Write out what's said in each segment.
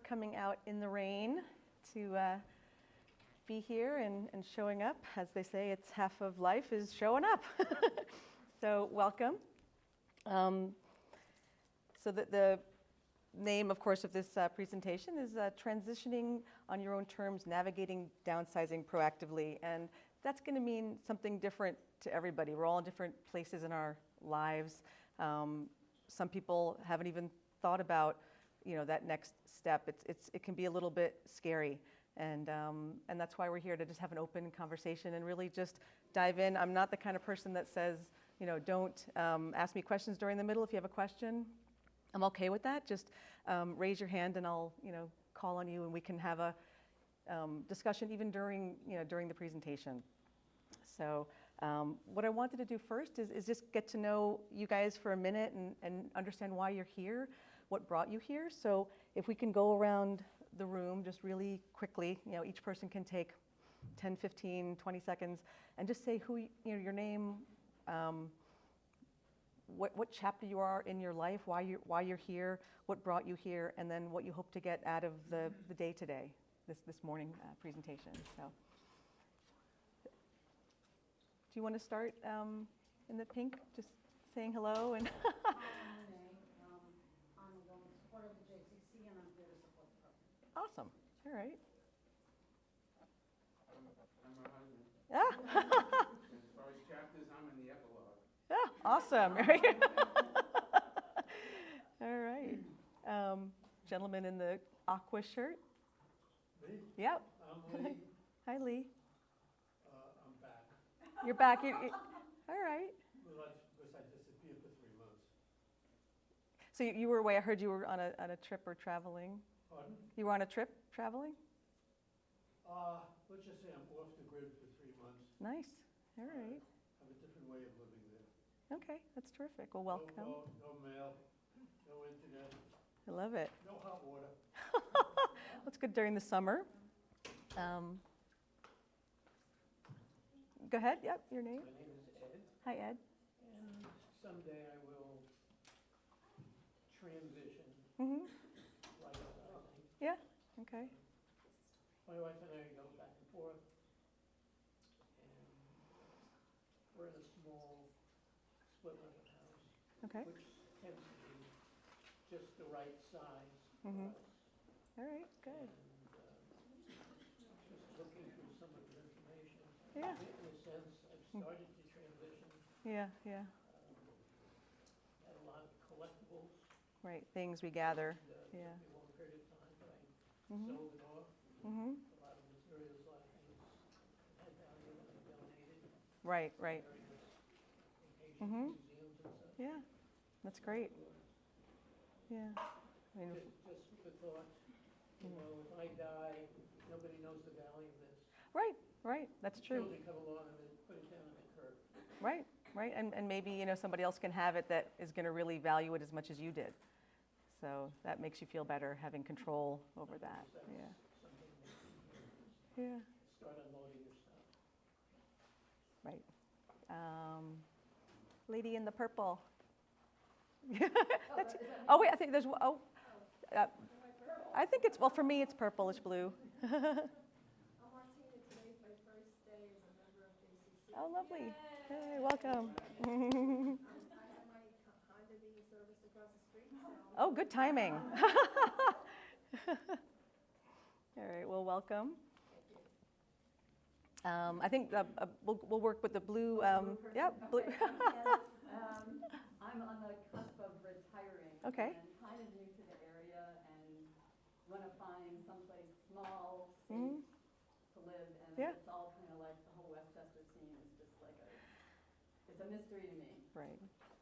coming out in the rain to be here and showing up. As they say, it's half of life is showing up. So welcome. So the name, of course, of this presentation is Transitioning on Your Own Terms, Navigating Downsizing Proactively. And that's going to mean something different to everybody. We're all in different places in our lives. Some people haven't even thought about, that next step. It can be a little bit scary. And that's why we're here, to just have an open conversation and really just dive in. I'm not the kind of person that says, don't ask me questions during the middle if you have a question. I'm okay with that. Just raise your hand and I'll, call on you and we can have a discussion even during the presentation. So what I wanted to do first is just get to know you guys for a minute and understand why you're here, what brought you here. So if we can go around the room just really quickly, each person can take 10, 15, 20 seconds and just say who, your name, what chapter you are in your life, why you're here, what brought you here, and then what you hope to get out of the day today, this morning presentation. So, do you want to start in the pink, just saying hello and? Hi, I'm Renee. I'm a woman supporter of the JCC, and I'm here to support the program. Awesome. All right. I'm her husband. Yeah. As far as chapters, I'm in the epilogue. Yeah, awesome. All right. Gentleman in the aqua shirt. Me? Yep. I'm Lee. Hi, Lee. I'm back. You're back. All right. Well, that's because I disappeared for 3 months. So you were away. I heard you were on a trip or traveling. Pardon? You were on a trip traveling? Let's just say I'm off the grid for 3 months. Nice. All right. I have a different way of living there. Okay, that's terrific. Well, welcome. No mail, no internet, I love it. no hot water. That's good during the summer. Go ahead. Yep, your name. My name is Ed, Hi, Ed. and someday I will transition Mm-hmm. lifestyle. Yeah. Okay. My wife and I go back and forth, and we're in a small split-level house, Okay. which tends to be just the right size Mhm. for us. All right. Good. And just looking through some of the information. Yeah. In a sense, I've started to transition. Yeah. Yeah. Had a lot of collectibles. Right. Things we gather. And, Yeah. took me a long period of time, but I Mhm. sold it off. Mhm. A lot of materials, a lot of things had value, and I donated. Right. Right. Various vacation Mhm. museums and such. Yeah. That's great. Yeah. I mean, Just with the thought, if I die, nobody knows the value of this. right. Right. That's true. Children come along and they put it down on the curb. Right. Right. And maybe somebody else can have it that is going to really value it as much as you did. So that makes you feel better having control over that. That's Yeah. something that you Yeah. start unloading your stuff. Right. Lady in the purple. That's, oh wait, I think there's I think it's, well, for me it's purplish blue. I'm Martina. Today's my first day as a member of JCC. Oh, lovely. Hey, welcome. I have my Honda being serviced across the street. So Oh, good timing. All right, well, welcome. I think we'll work with the blue. Yeah, blue. I'm on the cusp of retiring. Okay. And kind of new to the area and want to find someplace small, safe Mhm. to live. And Yeah. it's all kind of like the whole Westchester scene is just like it's a mystery to me. Right.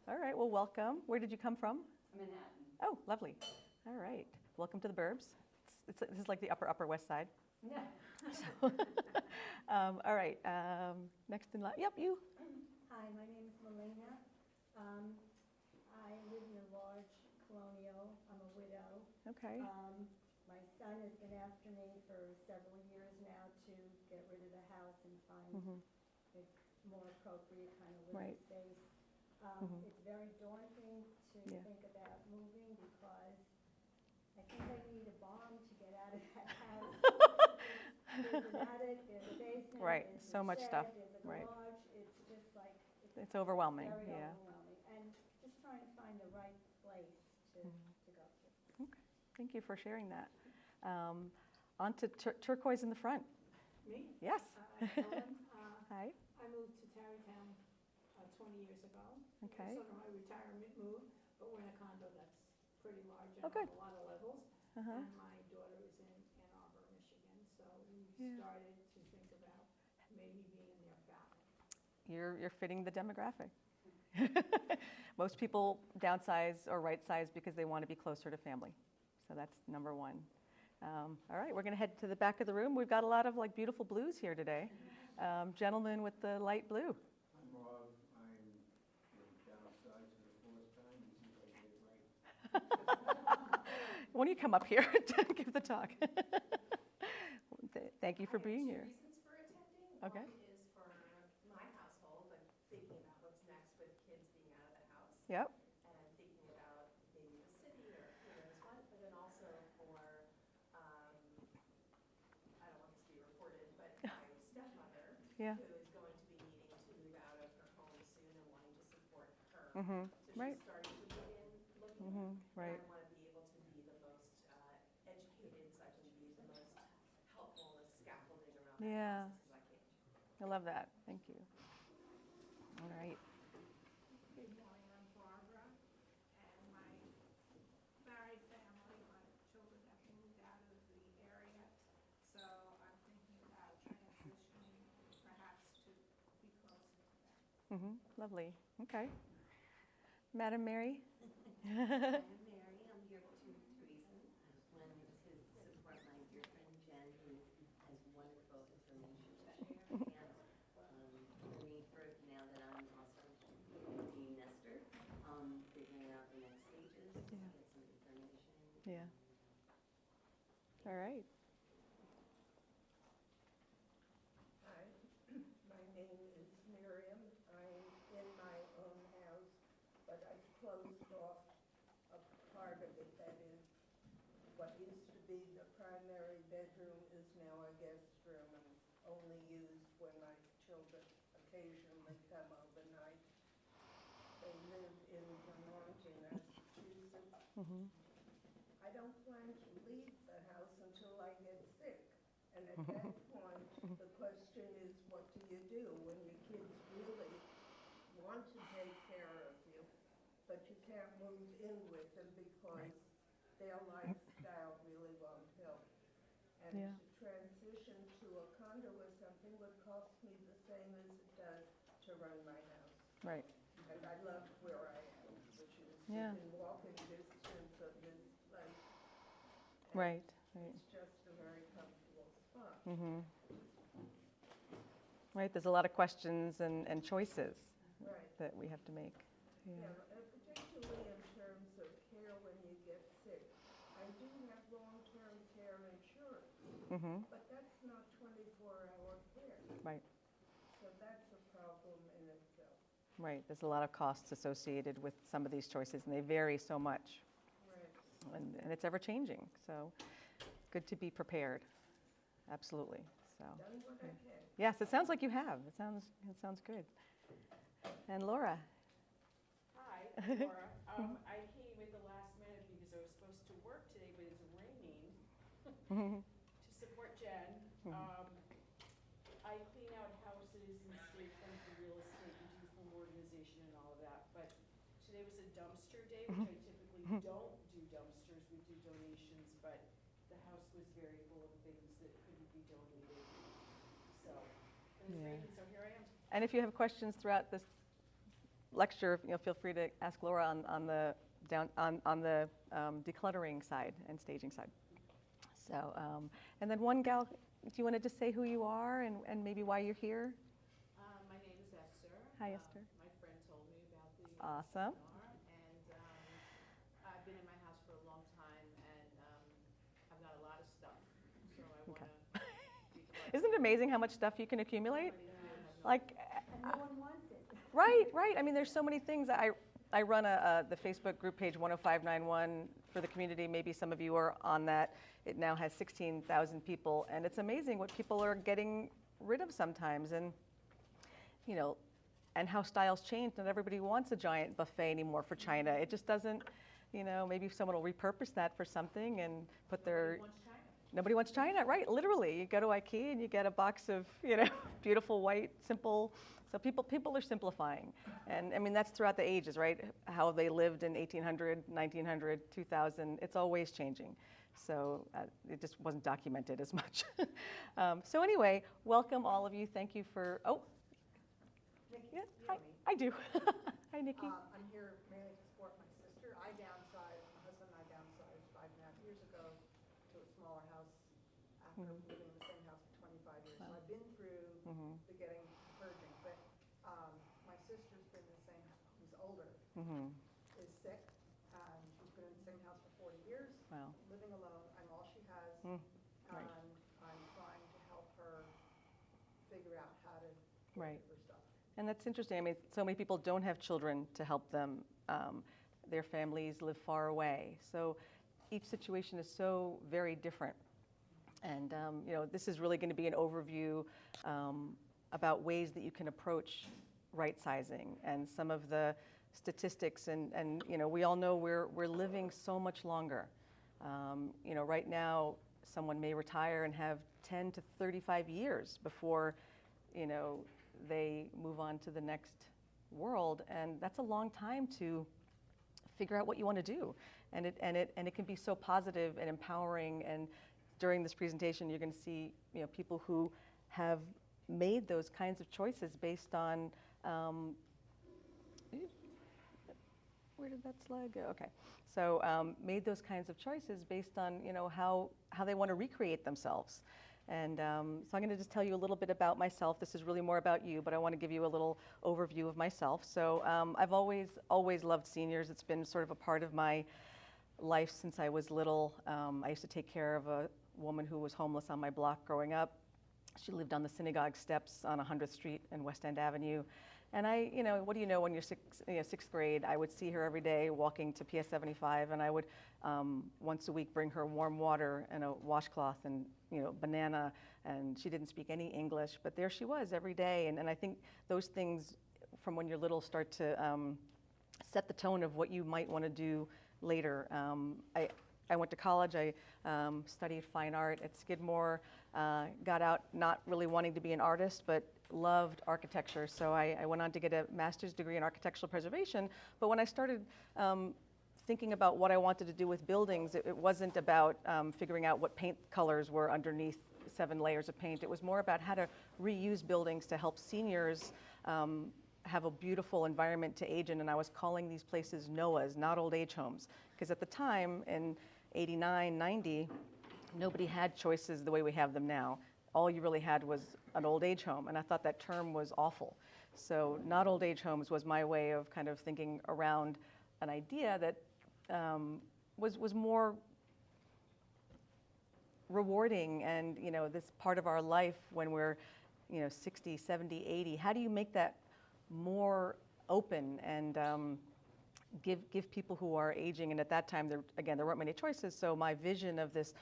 All right, well, welcome. Where did you come from? Manhattan. Oh, lovely. All right. Welcome to the Burbs. This is like the upper West Side. Yeah. So, all right. Next in line. Yep, you. Hi, my name is Melina. I live in a large colonial. I'm a widow. Okay. My son has been after me for several years now to get rid of the house and find Mhm. a more appropriate kind of living Right. space. Mhm. It's very daunting to Yeah. think about moving because I think I need a bond to get There's an attic, there's a basement. Right, there's so a much shed, stuff, There's a right. garage, it's just like, It's overwhelming, very yeah. overwhelming. And just trying to find the right place to go to. Okay, thank you for sharing that. On to turquoise in the front. Me? Yes. Ellen, Hi. I moved to Tarrytown 20 years ago. Okay. Sort of my retirement move, but we're in a condo that's pretty large and Oh, good. on a lot of levels. Uh-huh. And my daughter is in Ann Arbor, Michigan, so we Yeah. started to think about maybe being near family. You're fitting the demographic. Most people downsize or right size because they want to be closer to family. So that's number one. All right, we're going to head to the back of the room. We've got a lot of like beautiful blues here today. Gentleman with the light blue. I'm Rob. I'm downsized for the fourth time. You see if I get it right. Why don't you come up here to give the talk? Thank you for being here. Reasons for attending. Okay. One is for my household, like thinking about what's next with kids being out of the house. Yep. And thinking about maybe the city or who knows what, but then also for, I don't want this to be reported, but my stepmother, Yeah. who is going to be needing to move out of her home soon and wanting to support her. Mm-hmm. So Right. she's starting to begin looking. Mm-hmm. Right. And I want to be able to be the most educated, so I can be the most helpful in the scaffolding around that Yeah. process as I can. I love that. Thank you. All right. Good morning, I'm Barbara, and my married family, my children have moved out of the area, so I'm thinking about transitioning perhaps to be closer to them. Mm-hmm. Lovely. Okay. Madam Mary? I'm Mary, I'm here for two reasons. One is to support my dear friend Jen, who has wonderful information to share. And for me, now that I'm also a empty nester, figuring out the next stages, to Yeah. get some information. Yeah. All right. Hi, my name is Miriam. I'm in my own house, but I've closed off a part of it. That is, what used to be the primary bedroom is now a guest room and only used when my children occasionally come overnight. They live in Vermont, in Massachusetts. Mm-hmm. I don't plan to leave the house until I get sick. And at that point, the question is, what do you do when your kids really want to take care of you, but you can't move in with them because their lifestyle really won't help. And Yeah. to transition to a condo or something would cost me the same as it does to run my house. Right. And I love where I am, which is Yeah. within walking distance of this place. And Right. Right. It's just a very comfortable spot. Mm-hmm. Right. There's a lot of questions and choices Right. that we have to make. Yeah, Yeah. particularly in terms of care when you get sick. I do have long-term care insurance, Mm-hmm. but that's not 24-hour care. Right. So that's a problem in itself. Right. There's a lot of costs associated with some of these choices, and they vary so much, Right. and it's ever changing. So, good to be prepared. Absolutely. So. Done what I can. Yes, it sounds like you have. It sounds good. And Laura. Hi, I'm Laura. I came at the last minute because I was supposed to work today, but it's raining to support Jen. I clean out houses and stay friends with real estate and do home organization and all of that. But today was a dumpster day, which I typically don't do dumpsters. We do donations, but the house was very full of things that couldn't be donated. So, but it's Yeah. raining, so here I am. And if you have questions throughout this lecture, feel free to ask Laura on the decluttering side and staging side. So, and then one gal, do you want to just say who you are and maybe why you're here? My name is Esther. Hi, Esther. My friend told me about the Awesome. seminar, and I've been in my house for a long time, and I've got a lot of stuff, so I want Okay. to declutter. Isn't it amazing how much stuff you can accumulate? Somebody who has no Like, And no one wants it. right. I mean, there's so many things. I run the Facebook group page 10591 for the community. Maybe some of you are on that. It now has 16,000 people, and it's amazing what people are getting rid of sometimes, and and how styles change. Not everybody wants a giant buffet anymore for China. It just doesn't. Maybe someone will repurpose that for something and put their. Nobody wants China, right? Literally, you go to IKEA and you get a box of beautiful white, simple. So people are simplifying, and I mean that's throughout the ages, right? How they lived in 1800, 1900, 2000. It's always changing. So it just wasn't documented as much. So anyway, welcome all of you. Thank you for. Oh, Nikki, yeah, I do. Hi, Nikki. I'm here mainly to support my sister. I downsized, my husband and I downsized 5.5 years ago to a smaller house after living in the same house for 25 years. So I've been through the getting purging, but my sister's been in the same, who's older, is sick. She's been in the same house for 40 years, Wow. living alone. I'm all she has, Right. and I'm trying to help her figure out how to Right. get her stuff. And that's interesting. I mean, so many people don't have children to help them. Their families live far away. So each situation is so very different. And this is really going to be an overview about ways that you can approach right sizing and some of the statistics. And we all know we're living so much longer. Right now, someone may retire and have 10 to 35 years before, they move on to the next world, and that's a long time to figure out what you want to do. And it can be so positive and empowering. And during this presentation, you're going to see people who have made those kinds of choices based on. Where did that slide go? Okay, so made those kinds of choices based on how they want to recreate themselves. And so I'm going to just tell you a little bit about myself. This is really more about you, but I want to give you a little overview of myself. So I've always loved seniors. It's been sort of a part of my life since I was little. I used to take care of a woman who was homeless on my block growing up. She lived on the synagogue steps on 100th Street and West End Avenue. And what do you know when you're sixth grade, I would see her every day walking to PS 75, and I would once a week bring her warm water and a washcloth and banana, and she didn't speak any English, but there she was every day. And I think those things from when you're little start to set the tone of what you might want to do later. I went to college. I studied fine art at Skidmore, got out not really wanting to be an artist, but loved architecture. So I went on to get a master's degree in architectural preservation. But when I started thinking about what I wanted to do with buildings, it wasn't about figuring out what paint colors were underneath 7 layers of paint. It was more about how to reuse buildings to help seniors have a beautiful environment to age in. And I was calling these places NOAHs, not old age homes. Because at the time, in 89, 90, nobody had choices the way we have them now. All you really had was an old age home, and I thought that term was awful. So not old age homes was my way of kind of thinking around an idea that was more rewarding, and this part of our life when we're 60, 70, 80, how do you make that more open and give people who are aging? And at that time, there weren't many choices, so my vision of this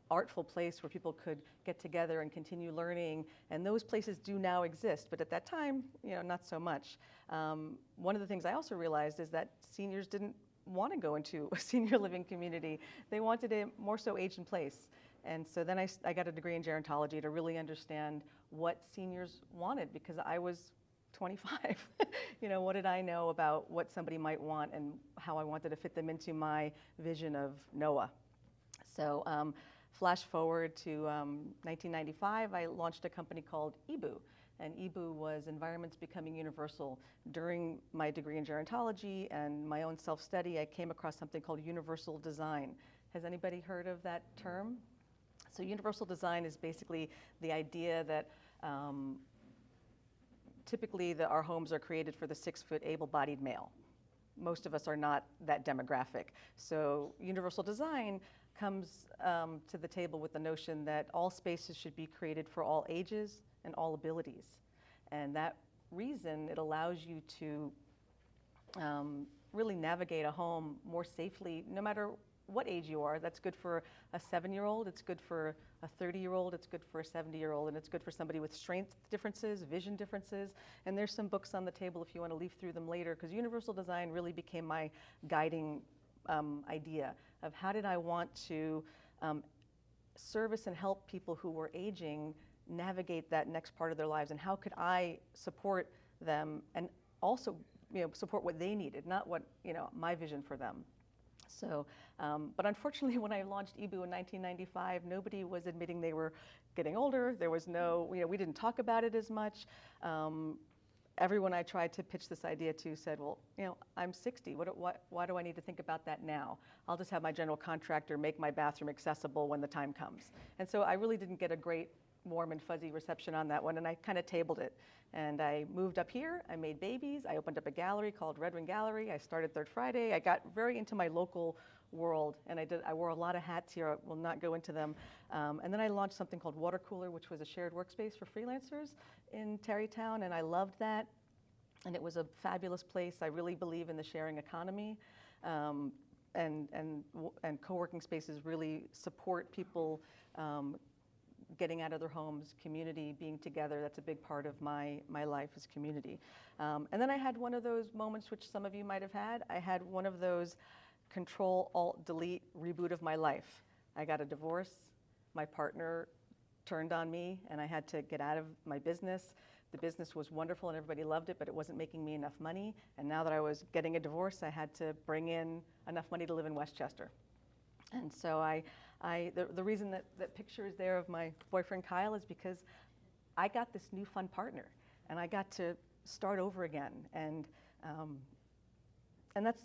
artful place where people could get together and continue learning, and those places do now exist, but at that time, not so much. One of the things I also realized is that seniors didn't want to go into a senior living community. They wanted a more so age in place. And so then I got a degree in gerontology to really understand what seniors wanted, because I was 25. What did I know about what somebody might want and how I wanted to fit them into my vision of NOAH? So flash forward to 1995, I launched a company called EBU. And EBU was Environments Becoming Universal. During my degree in gerontology and my own self-study, I came across something called universal design. Has anybody heard of that term? So universal design is basically the idea that typically our homes are created for the 6-foot able-bodied male. Most of us are not that demographic. So universal design comes to the table with the notion that all spaces should be created for all ages and all abilities. And that reason, it allows you to really navigate a home more safely, no matter what age you are. That's good for a 7-year-old, it's good for a 30-year-old, it's good for a 70-year-old, and it's good for somebody with strength differences, vision differences. And there's some books on the table if you want to leaf through them later, because universal design really became my guiding idea of how did I want to service and help people who were aging navigate that next part of their lives, and how could I support them and also support what they needed, not what my vision for them. So, but unfortunately, when I launched EBU in 1995, nobody was admitting they were getting older. There was no, we didn't talk about it as much. Everyone I tried to pitch this idea to said, well, I'm 60. Why do I need to think about that now? I'll just have my general contractor make my bathroom accessible when the time comes. And so I really didn't get a great warm and fuzzy reception on that one, and I kind of tabled it. And I moved up here, I made babies, I opened up a gallery called Red Wing Gallery, I started Third Friday, I got very into my local world, and I wore a lot of hats here, I will not go into them. And then I launched something called Water Cooler, which was a shared workspace for freelancers in Tarrytown, and I loved that. And it was a fabulous place. I really believe in the sharing economy, and co-working spaces really support people getting out of their homes, community, being together. That's a big part of my life is community. And then I had one of those moments, which some of you might have had. I had one of those Control-Alt-Delete reboot of my life. I got a divorce. My partner turned on me, and I had to get out of my business. The business was wonderful, and everybody loved it, but it wasn't making me enough money. And now that I was getting a divorce, I had to bring in enough money to live in Westchester. And so the reason that picture is there of my boyfriend Kyle is because I got this new fun partner, and I got to start over again. And that's,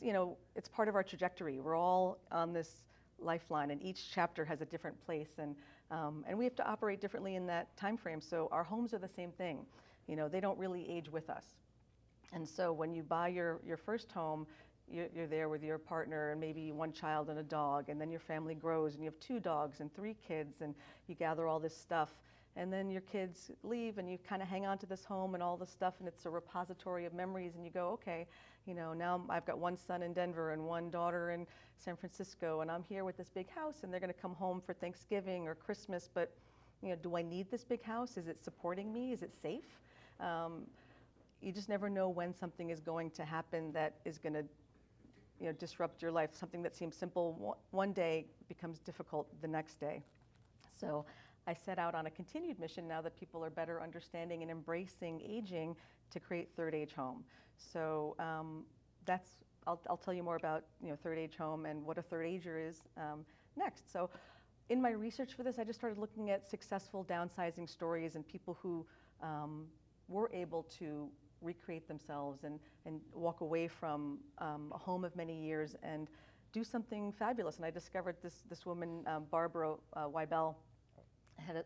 it's part of our trajectory. We're all on this lifeline, and each chapter has a different place, and we have to operate differently in that time frame. So our homes are the same thing. They don't really age with us. And so when you buy your first home, you're there with your partner and maybe one child and a dog, and then your family grows and you have 2 dogs and 3 kids, and you gather all this stuff, and then your kids leave and you kind of hang on to this home and all this stuff, and it's a repository of memories, and you go, okay, now I've got 1 son in Denver and 1 daughter in San Francisco, and I'm here with this big house, and they're going to come home for Thanksgiving or Christmas, but do I need this big house? Is it supporting me? Is it safe? You just never know when something is going to happen that is going to disrupt your life. Something that seems simple one day becomes difficult the next day. So I set out on a continued mission now that people are better understanding and embracing aging to create Third Age Home. So I'll tell you more about Third Age Home and what a Third Ager is next. So in my research for this, I just started looking at successful downsizing stories and people who were able to recreate themselves and walk away from a home of many years and do something fabulous. And I discovered this woman, Barbara Weibel, had a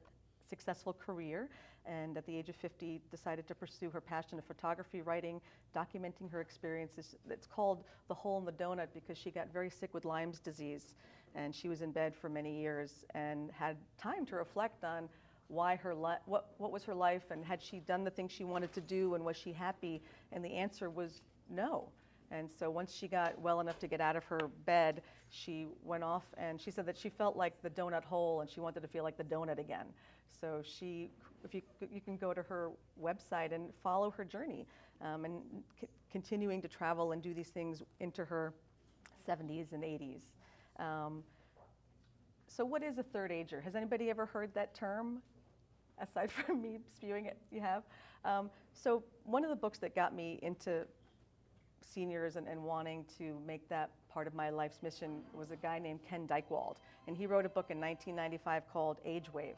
successful career, and at the age of 50 decided to pursue her passion of photography, writing, documenting her experiences. It's called The Hole in the Donut because she got very sick with Lyme's disease, and she was in bed for many years and had time to reflect on why what was her life, and had she done the things she wanted to do, and was she happy? And the answer was no. And so once she got well enough to get out of her bed, she went off, and she said that she felt like the donut hole, and she wanted to feel like the donut again. So if you can go to her website and follow her journey, and continuing to travel and do these things into her 70s and 80s. So what is a Third Ager? Has anybody ever heard that term? Aside from me spewing it, you have? So one of the books that got me into seniors and wanting to make that part of my life's mission was a guy named Ken Dykewald. And he wrote a book in 1995 called Age Wave.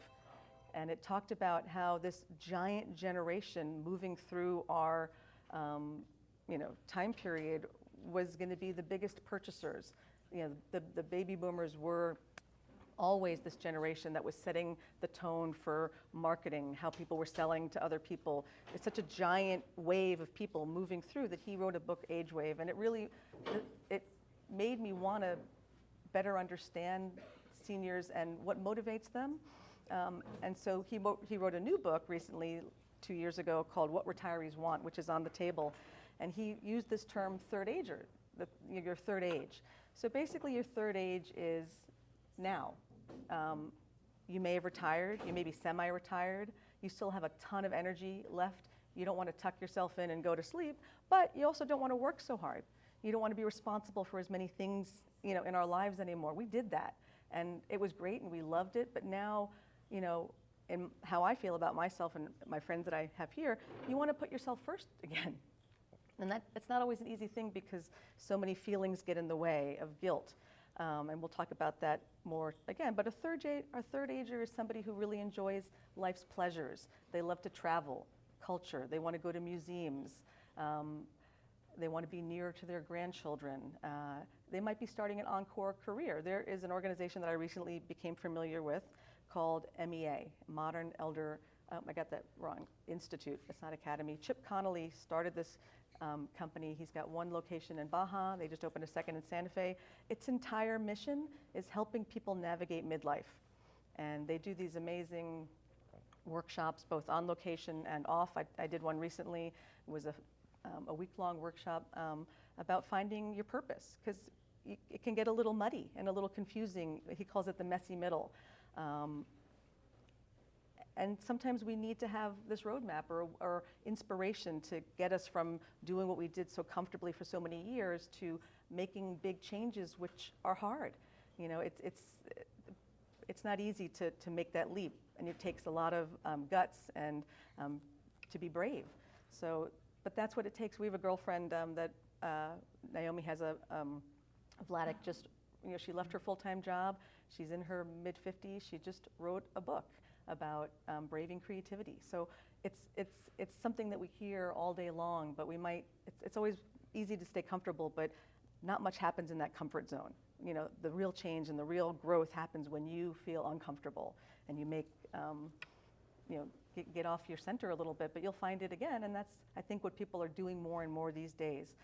And it talked about how this giant generation moving through our time period was going to be the biggest purchasers. The baby boomers were always this generation that was setting the tone for marketing, how people were selling to other people. It's such a giant wave of people moving through that he wrote a book, Age Wave, and it made me want to better understand seniors and what motivates them. And so he wrote a new book recently, 2 years ago, called What Retirees Want, which is on the table. And he used this term Third Ager your third age. So basically your third age is now. You may have retired, you may be semi-retired, you still have a ton of energy left. You don't want to tuck yourself in and go to sleep, but you also don't want to work so hard. You don't want to be responsible for as many things, in our lives anymore. We did that, and it was great, and we loved it, but now, and how I feel about myself and my friends that I have here, you want to put yourself first again. And it's not always an easy thing because so many feelings get in the way of guilt. And we'll talk about that more again. But a third ager is somebody who really enjoys life's pleasures. They love to travel, culture. They want to go to museums. They want to be nearer to their grandchildren. They might be starting an encore career. There is an organization that I recently became familiar with called MEA, Modern Elder, I got that wrong, Institute, it's not Academy. Chip Connolly started this company. He's got one location in Baja. They just opened a second in Santa Fe. Its entire mission is helping people navigate midlife. And they do these amazing workshops, both on location and off. I did one recently. It was a week-long workshop about finding your purpose, because it can get a little muddy and a little confusing. He calls it the messy middle. And sometimes we need to have this roadmap or inspiration to get us from doing what we did so comfortably for so many years to making big changes, which are hard. It's not easy to make that leap, and it takes a lot of guts and to be brave. So, but that's what it takes. We have a girlfriend that Naomi has Vladik just, she left her full-time job. She's in her mid-50s. She just wrote a book about braving creativity. So it's something that we hear all day long, but it's always easy to stay comfortable, but not much happens in that comfort zone. The real change and the real growth happens when you feel uncomfortable and you make, get off your center a little bit, but you'll find it again. And that's, I think, what people are doing more and more these days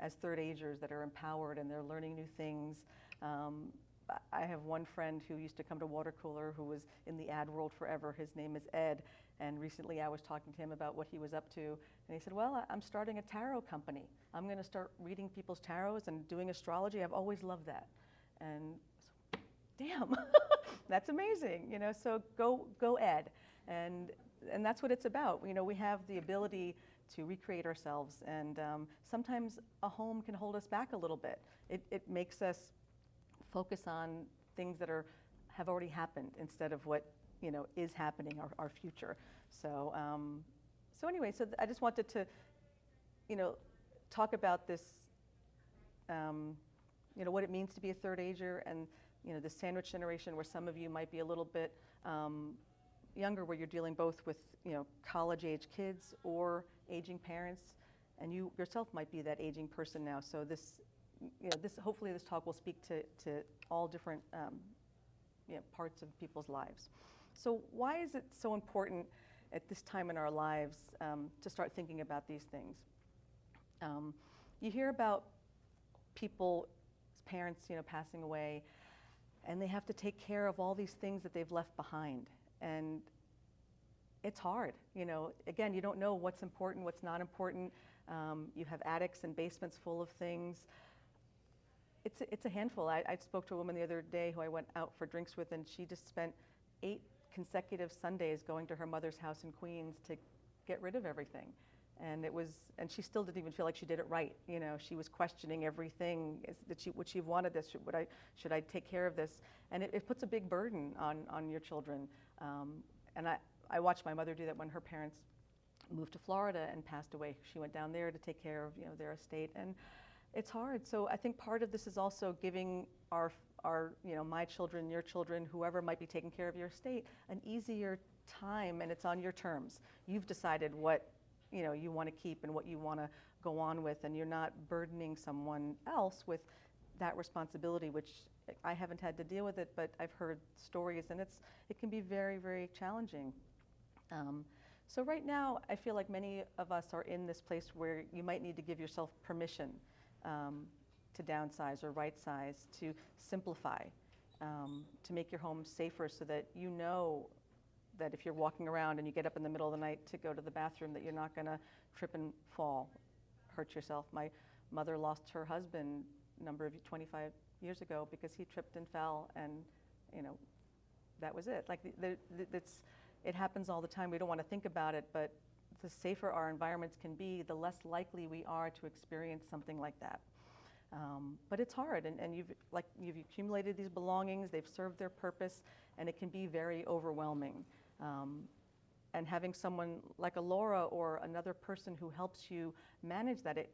as third agers that are empowered and they're learning new things. I have one friend who used to come to Water Cooler who was in the ad world forever. His name is Ed, and recently I was talking to him about what he was up to, and he said, well, I'm starting a tarot company. I'm going to start reading people's tarots and doing astrology. I've always loved that. And damn, that's amazing, so go Ed. And that's what it's about. We have the ability to recreate ourselves, and sometimes a home can hold us back a little bit. It makes us focus on things that have already happened instead of what is happening, our future. So anyway, so I just wanted to talk about this, what it means to be a third ager, and the sandwich generation, where some of you might be a little bit younger, where you're dealing both with college-age kids or aging parents, and you yourself might be that aging person now. So hopefully this talk will speak to all different parts of people's lives. So why is it so important at this time in our lives to start thinking about these things? You hear about people's parents, passing away, and they have to take care of all these things that they've left behind. And it's hard. Again, you don't know what's important, what's not important. You have attics and basements full of things. It's a handful. I spoke to a woman the other day who I went out for drinks with, and she just spent 8 consecutive Sundays going to her mother's house in Queens to get rid of everything. And and she still didn't even feel like she did it right. She was questioning everything. Would she have wanted this? Should I take care of this? And it puts a big burden on your children. And I watched my mother do that when her parents moved to Florida and passed away. She went down there to take care of their estate, and it's hard. So I think part of this is also giving our my children, your children, whoever might be taking care of your estate, an easier time, and it's on your terms. You've decided what you want to keep and what you want to go on with, and you're not burdening someone else with that responsibility, which I haven't had to deal with it, but I've heard stories, and it can be very, very challenging. So right now, I feel like many of us are in this place where you might need to give yourself permission to downsize or right size, to simplify, to make your home safer, so that that if you're walking around and you get up in the middle of the night to go to the bathroom, that you're not going to trip and fall, hurt yourself. mother lost her husband 25 years ago because he tripped and fell, and that was it. Like it happens all the time. We don't want to think about it, but the safer our environments can be, the less likely we are to experience something like that. But it's hard, and you've accumulated these belongings, they've served their purpose, and it can be very overwhelming. And having someone like a Laura or another person who helps you manage that, it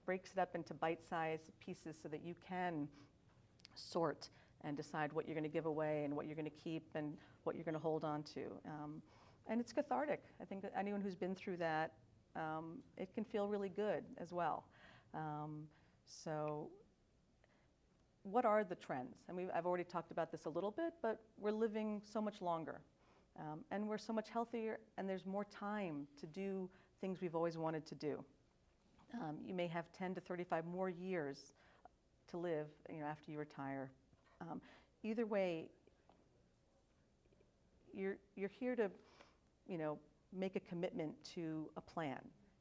breaks it up into bite-sized pieces so that you can sort and decide what you're going to give away and what you're going to keep and what you're going to hold on to. And it's cathartic. I think that anyone who's been through that, it can feel really good as well. So what are the trends? And I've already talked about this a little bit, but we're living so much longer. And we're so much healthier, and there's more time to do things we've always wanted to do. You may have 10 to 35 more years to live, after you retire. Either way, you're here to, make a commitment to a plan,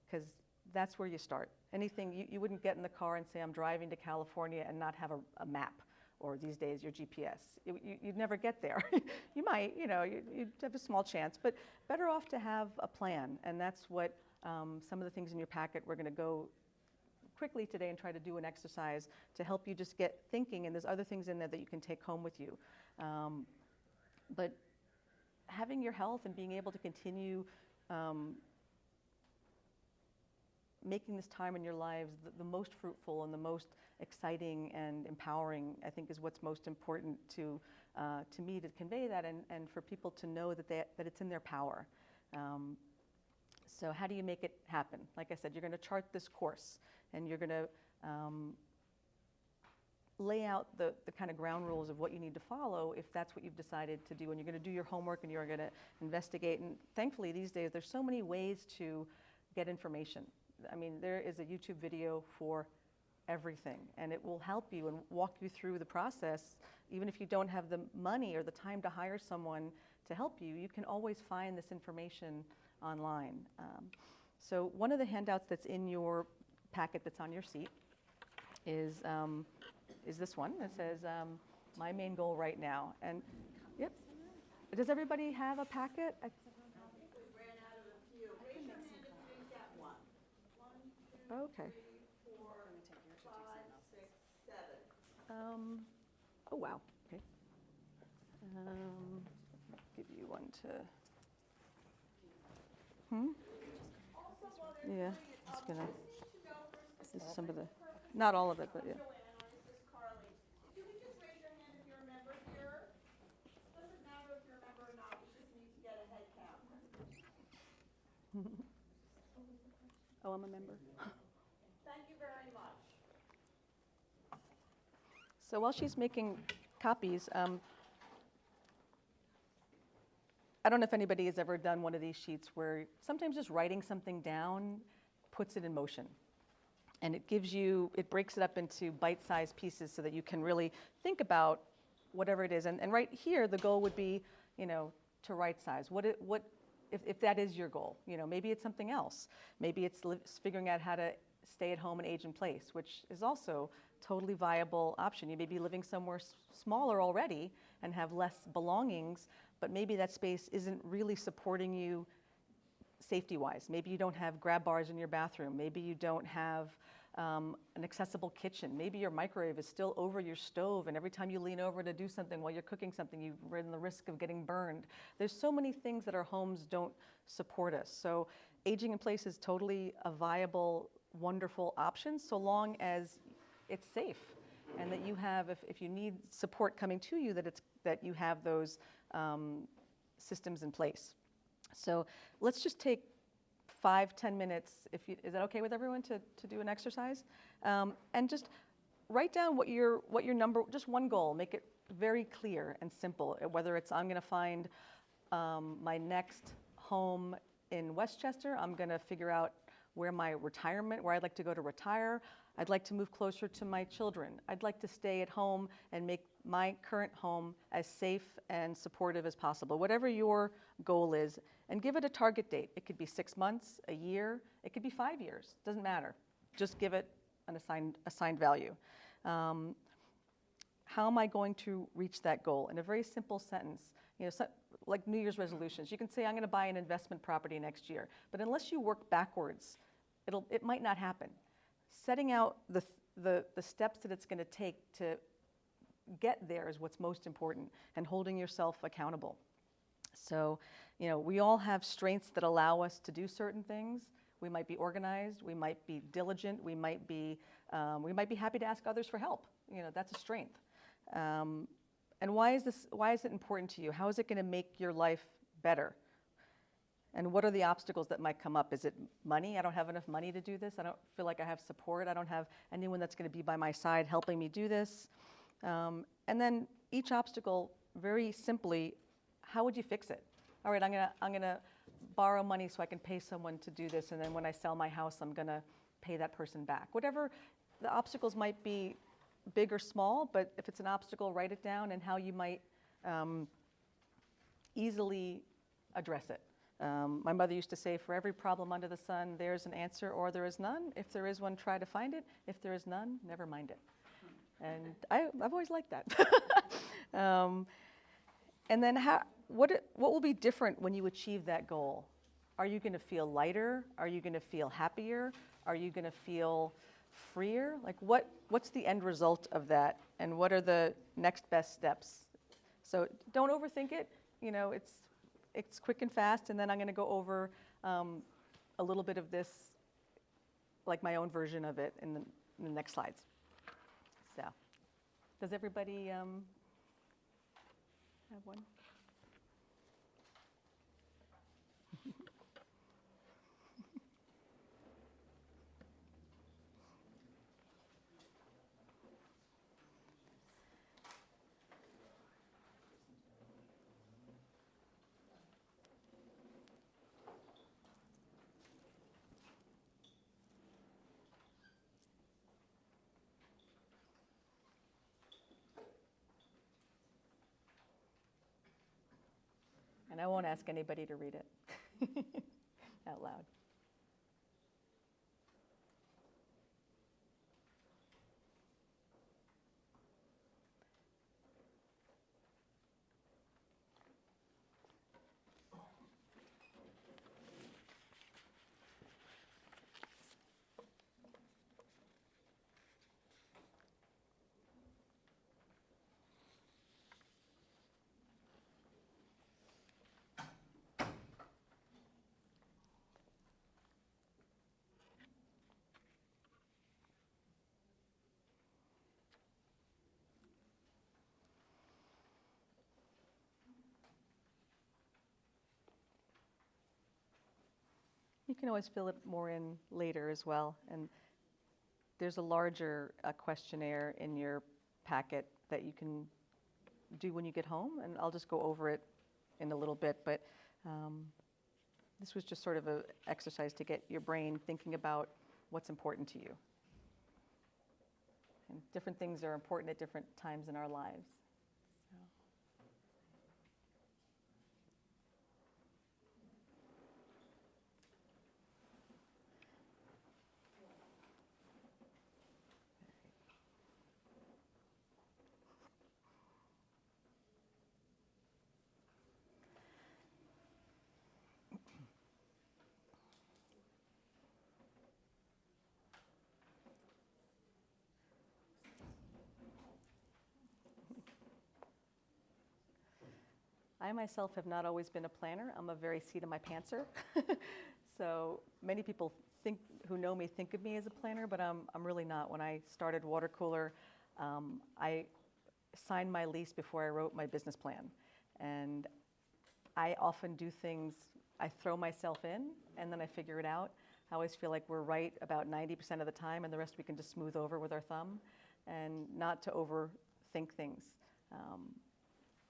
because that's where you start. Anything, you wouldn't get in the car and say, I'm driving to California and not have a map, or these days your GPS. You'd never get there. You might, you'd have a small chance, but better off to have a plan. And that's what some of the things in your packet, we're going to go quickly today and try to do an exercise to help you just get thinking, and there's other things in there that you can take home with you. But having your health and being able to continue making this time in your lives the most fruitful and the most exciting and empowering, I think, is what's most important to me, to convey that, and for people to know that it's in their power. So how do you make it happen? Like I said, you're going to chart this course, and you're going to lay out the kind of ground rules of what you need to follow if that's what you've decided to do. And you're going to do your homework, and you're going to investigate. And thankfully, these days, there's so many ways to get information. I mean, there is a YouTube video for everything, and it will help you and walk you through the process. Even if you don't have the money or the time to hire someone to help you, you can always find this information online. So one of the handouts that's in your packet that's on your seat is this one that says, my main goal right now. And yep, does everybody have a packet? I think we ran out of a few. Raise your hand if you didn't get one. 1, 2, Okay. 3, 4, 5, 6, 7. Oh, wow, okay. Give you one to, Also, while they're yeah, doing it, just gonna, just need to know for a this is specific some of the, purpose. not all of it, but yeah. Joanne, or is this Carly? If you could just raise your hand if you're a member here. Doesn't matter if you're a member or not, we just need to get a head count. Oh, I'm a member. Thank you very much. So while she's making copies, I don't know if anybody has ever done one of these sheets where sometimes just writing something down puts it in motion. And it breaks it up into bite-sized pieces so that you can really think about whatever it is. And right here, the goal would be, to right-size. If that is your goal, maybe it's something else. Maybe it's figuring out how to stay at home and age in place, which is also totally viable option. You may be living somewhere smaller already and have less belongings, but maybe that space isn't really supporting you safety-wise. Maybe you don't have grab bars in your bathroom. Maybe you don't have an accessible kitchen. Maybe your microwave is still over your stove, and every time you lean over to do something while you're cooking something, you run the risk of getting burned. There's so many things that our homes don't support us. So aging in place is totally a viable, wonderful option, so long as it's safe, and that you have, if you need support coming to you, that you have those systems in place. So let's just take 5-10 minutes, is that okay with everyone to do an exercise? And just write down what your number, just one goal, make it very clear and simple, whether it's I'm gonna find my next home in Westchester, I'm gonna figure out where I'd like to go to retire, I'd like to move closer to my children, I'd like to stay at home and make my current home as safe and supportive as possible, whatever your goal is, and give it a target date. It could be 6 months, a year, it could be 5 years, doesn't matter. Just give it an assigned value. How am I going to reach that goal? In a very simple sentence, like New Year's resolutions, you can say, I'm going to buy an investment property next year. But unless you work backwards, it might not happen. Setting out the steps that it's going to take to get there is what's most important, and holding yourself accountable. So, we all have strengths that allow us to do certain things. We might be organized, we might be diligent, we might be happy to ask others for help. That's a strength. And why is it important to you? How is it going to make your life better? And what are the obstacles that might come up? Is it money? I don't have enough money to do this. I don't feel like I have support. I don't have anyone that's going to be by my side helping me do this. And then each obstacle, very simply, how would you fix it? All right, I'm gonna borrow money so I can pay someone to do this, and then when I sell my house, I'm gonna pay that person back. Whatever the obstacles might be, big or small, but if it's an obstacle, write it down and how you might easily address it. My mother used to say, for every problem under the sun, there's an answer or there is none. If there is one, try to find it. If there is none, never mind it. And I've always liked that. And then what will be different when you achieve that goal? Are you going to feel lighter? Are you going to feel happier? Are you going to feel freer? Like what's the end result of that? And what are the next best steps? So don't overthink it. It's quick and fast, and then I'm going to go over a little bit of this, like my own version of it in the next slides. So, does everybody have one? And I won't ask anybody to read it out loud. You can always fill it more in later as well. And there's a larger questionnaire in your packet that you can do when you get home, and I'll just go over it in a little bit. But this was just sort of an exercise to get your brain thinking about what's important to you. And different things are important at different times in our lives. I myself have not always been a planner. I'm a very seat-of-my-pantser. So many people who know me think of me as a planner, but I'm really not. When I started Water Cooler, I signed my lease before I wrote my business plan. And I often do things, I throw myself in, and then I figure it out. I always feel like we're right about 90% of the time, and the rest we can just smooth over with our thumb, and not to overthink things.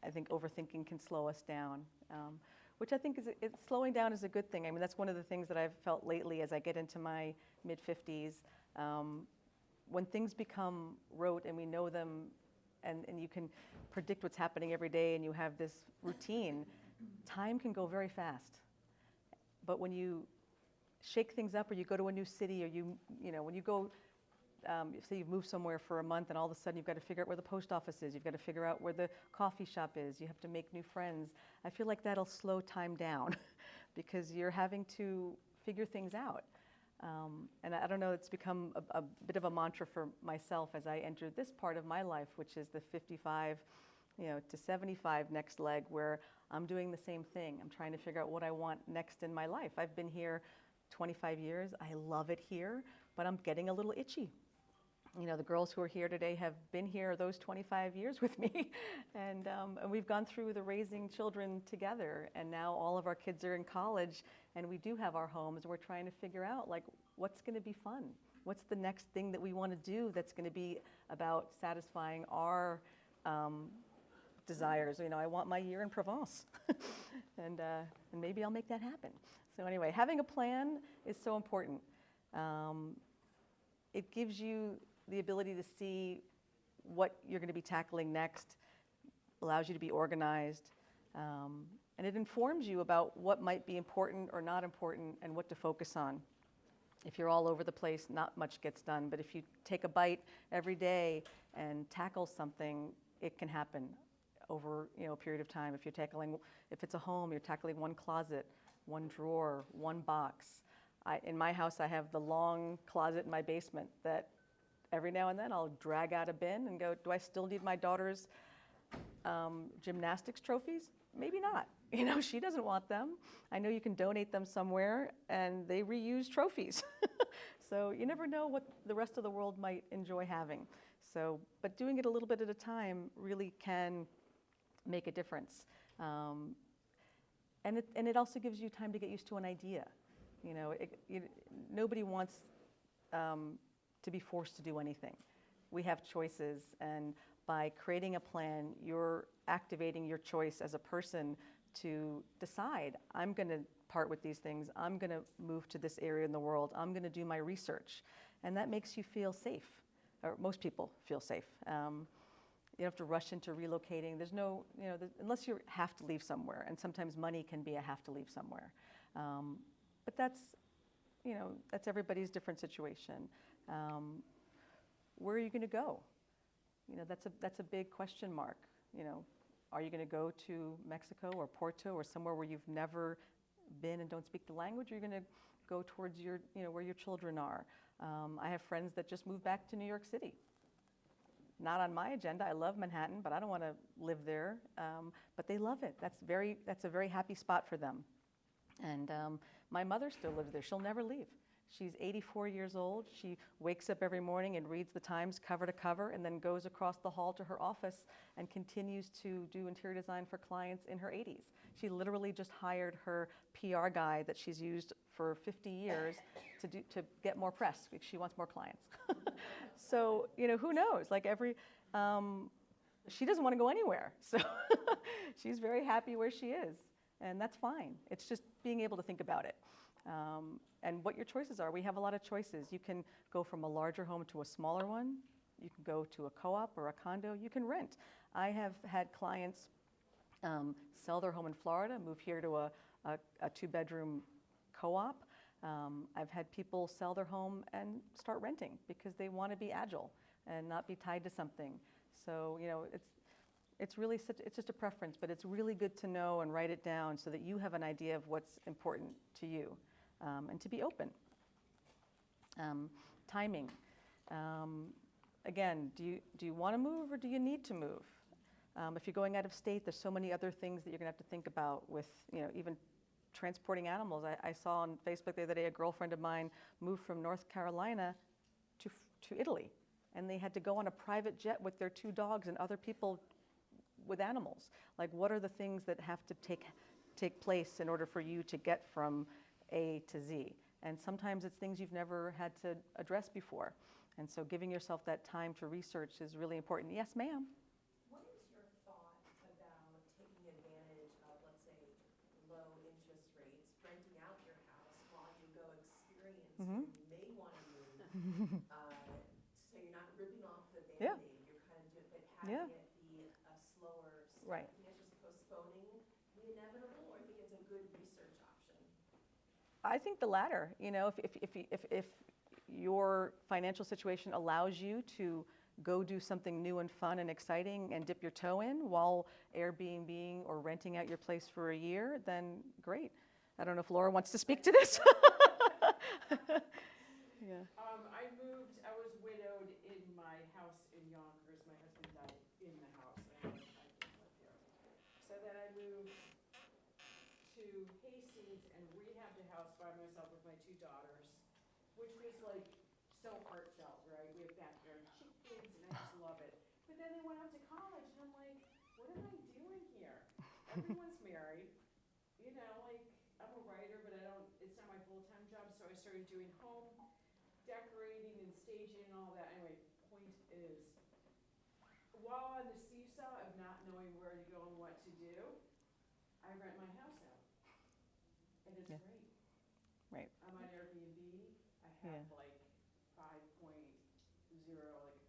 I think overthinking can slow us down, which I think slowing down is a good thing. I mean, that's one of the things that I've felt lately as I get into my mid-50s. When things become rote and we know them, and you can predict what's happening every day, and you have this routine, time can go very fast. But when you shake things up, or you go to a new city, or when you go say you've moved somewhere for a month and all of a sudden you've got to figure out where the post office is, you've got to figure out where the coffee shop is, you have to make new friends. I feel like that'll slow time down because you're having to figure things out. And I don't know, it's become a bit of a mantra for myself as I enter this part of my life, which is the 55 to 75 next leg, where I'm doing the same thing. I'm trying to figure out what I want next in my life. I've been here 25 years. I love it here, but I'm getting a little itchy. The girls who are here today have been here those 25 years with me, and we've gone through the raising children together, and now all of our kids are in college, and we do have our homes, and we're trying to figure out, like, what's going to be fun? What's the next thing that we want to do that's going to be about satisfying our desires? I want my year in Provence, and maybe I'll make that happen. So anyway, having a plan is so important. It gives you the ability to see what you're going to be tackling next, allows you to be organized, and it informs you about what might be important or not important and what to focus on. If you're all over the place, not much gets done, but if you take a bite every day and tackle something, it can happen over a period of time. If it's a home, you're tackling one closet, one drawer, one box. In my house, I have the long closet in my basement that every now and then I'll drag out a bin and go, do I still need my daughter's gymnastics trophies? Maybe not. She doesn't want them. I know you can donate them somewhere, and they reuse trophies. So you never know what the rest of the world might enjoy having. But doing it a little bit at a time really can make a difference. And it also gives you time to get used to an idea. Nobody wants to be forced to do anything. We have choices, and by creating a plan, you're activating your choice as a person to decide, I'm going to part with these things, I'm going to move to this area in the world, I'm going to do my research. And that makes you feel safe, or most people feel safe. You don't have to rush into relocating. There's no, unless you have to leave somewhere, and sometimes money can be a have to leave somewhere. But that's everybody's different situation. Where are you going to go? That's a big question mark. Are you going to go to Mexico or Porto or somewhere where you've never been and don't speak the language? Or are you going to go towards where your children are? I have friends that just moved back to New York City. Not on my agenda. I love Manhattan, but I don't want to live there. But they love it. That's a very happy spot for them. And my mother still lives there. She'll never leave. She's 84 years old. She wakes up every morning and reads the Times cover to cover, and then goes across the hall to her office and continues to do interior design for clients in her 80s. She literally just hired her PR guy that she's used for 50 years to get more press because she wants more clients. So, who knows? She doesn't want to go anywhere. So she's very happy where she is, and that's fine. It's just being able to think about it. And what your choices are. We have a lot of choices. You can go from a larger home to a smaller one. You can go to a co-op or a condo. You can rent. I have had clients sell their home in Florida, move here to a two-bedroom co-op. I've had people sell their home and start renting because they want to be agile and not be tied to something. So, it's really it's just a preference, but it's really good to know and write it down so that you have an idea of what's important to you, and to be open. Timing. Again, do you want to move or do you need to move? If you're going out of state, there's so many other things that you're going to have to think about with, even transporting animals. I saw on Facebook the other day a girlfriend of mine moved from North Carolina to Italy, and they had to go on a private jet with their 2 dogs and other people with animals. Like, what are the things that have to take place in order for you to get from A to Z? And sometimes it's things you've never had to address before. And so giving yourself that time to research is really important. Yes, ma'am? What is your thought about taking advantage of, let's say, low interest rates, renting out your house while you go experience where you may want to move, so you're not ripping off the Band-Aid, you're kind of but having it be a slower step? Right. Do you think it's just postponing the inevitable, or do you think it's a good research option? I think the latter. If your financial situation allows you to go do something new and fun and exciting and dip your toe in while Airbnb or renting out your place for a year, then great. I don't know if Laura wants to speak to this. Yeah. I was widowed in my house in Yonkers. My husband died in the house. I didn't live here. So then I moved to Hastings and rehabbed a house by myself with my 2 daughters, which was like so heartfelt, right? We have backyard chickens and I just love it. But then they went off to college and I'm like, what am I doing here? Everyone's married, you know, like I'm a writer, but it's not my full-time job. So I started doing home decorating and staging and all that. Anyway, point is, while on the seesaw of not knowing where to go and what to do, I rent my house out. And it's Yeah. great. Right. I'm on Airbnb. I have like 5.0,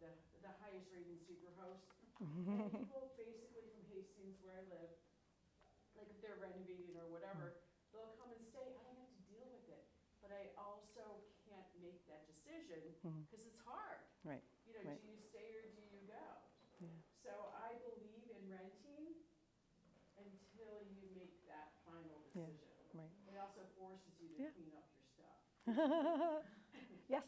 like the highest rated superhost. And people basically from Hastings, where I live, like if they're renovating or whatever, they'll come and stay. I don't have to deal with it. But I also can't make that decision because it's hard. Right. You know, Right. do you stay or do you go? Yeah. So I believe in renting until you make that final decision. Right. It also forces you to clean up your stuff. Yes.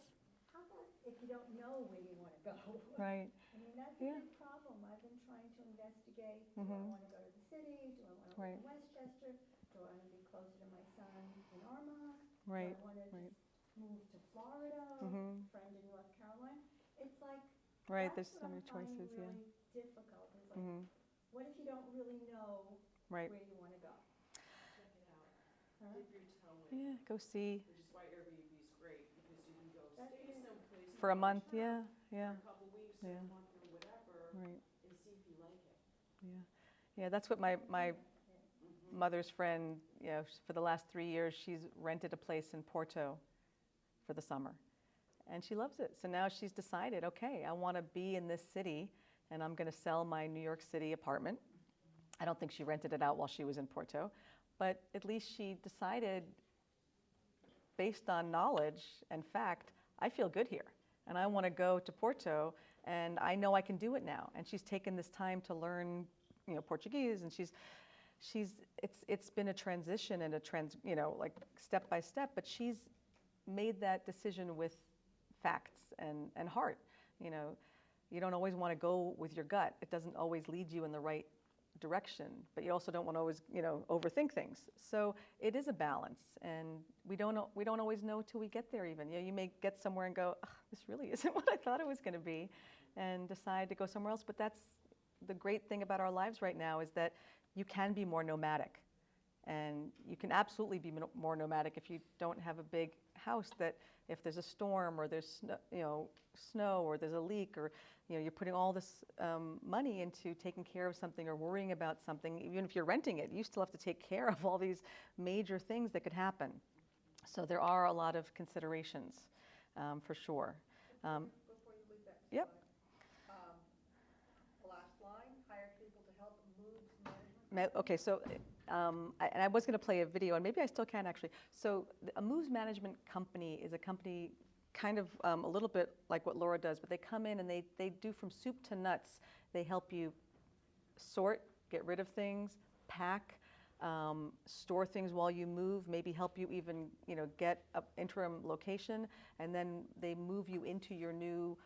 How about if you don't know where you want to go? Right. I mean, that's a big problem. I've been trying to investigate, do I want to go to the city? Do I want to live in Westchester? Do I want to be closer to my son in Armonk? Right. Do I want to just move to Florida? Friend in North Carolina? It's like, Right, that's there's what so many I'm finding choices, yeah. really difficult. It's like, what if you don't really know Right. where you want to go? Check it out. Huh? Dip your toe in. Yeah, go see. Which is why Airbnb is great because you can go That's stay it. someplace For a month, for yeah, yeah, a couple weeks or a month or whatever, right, and see if you like it. yeah. Yeah, that's what my mother's friend, you know, for the last 3 years, she's rented a place in Porto for the summer. And she loves it. So now she's decided, okay, I want to be in this city, and I'm going to sell my New York City apartment. I don't think she rented it out while she was in Porto, but at least she decided, based on knowledge and fact, I feel good here, and I want to go to Porto, and I know I can do it now. And she's taken this time to learn, you know, Portuguese, and it's been a transition and you know, like step by step, but she's made that decision with facts and heart. You know, you don't always want to go with your gut. It doesn't always lead you in the right direction, but you also don't want to always, you know, overthink things. So it is a balance, and we don't always know till we get there even. You know, you may get somewhere and go, this really isn't what I thought it was going to be, and decide to go somewhere else. But that's the great thing about our lives right now, is that you can be more nomadic, and you can absolutely be more nomadic if you don't have a big house that if there's a storm or there's snow or there's a leak, or you know, you're putting all this money into taking care of something or worrying about something. Even if you're renting it, you still have to take care of all these major things that could happen. So there are a lot of considerations, for sure. Before you leave that Yep. slide, the last line, hire people to help moves management. Okay, so and I was going to play a video, and maybe I still can actually. So a moves management company is a company kind of a little bit like what Laura does, but they come in and they do from soup to nuts. They help you sort, get rid of things, pack, store things while you move, maybe help you even, you know, get an interim location, and then they move you into your new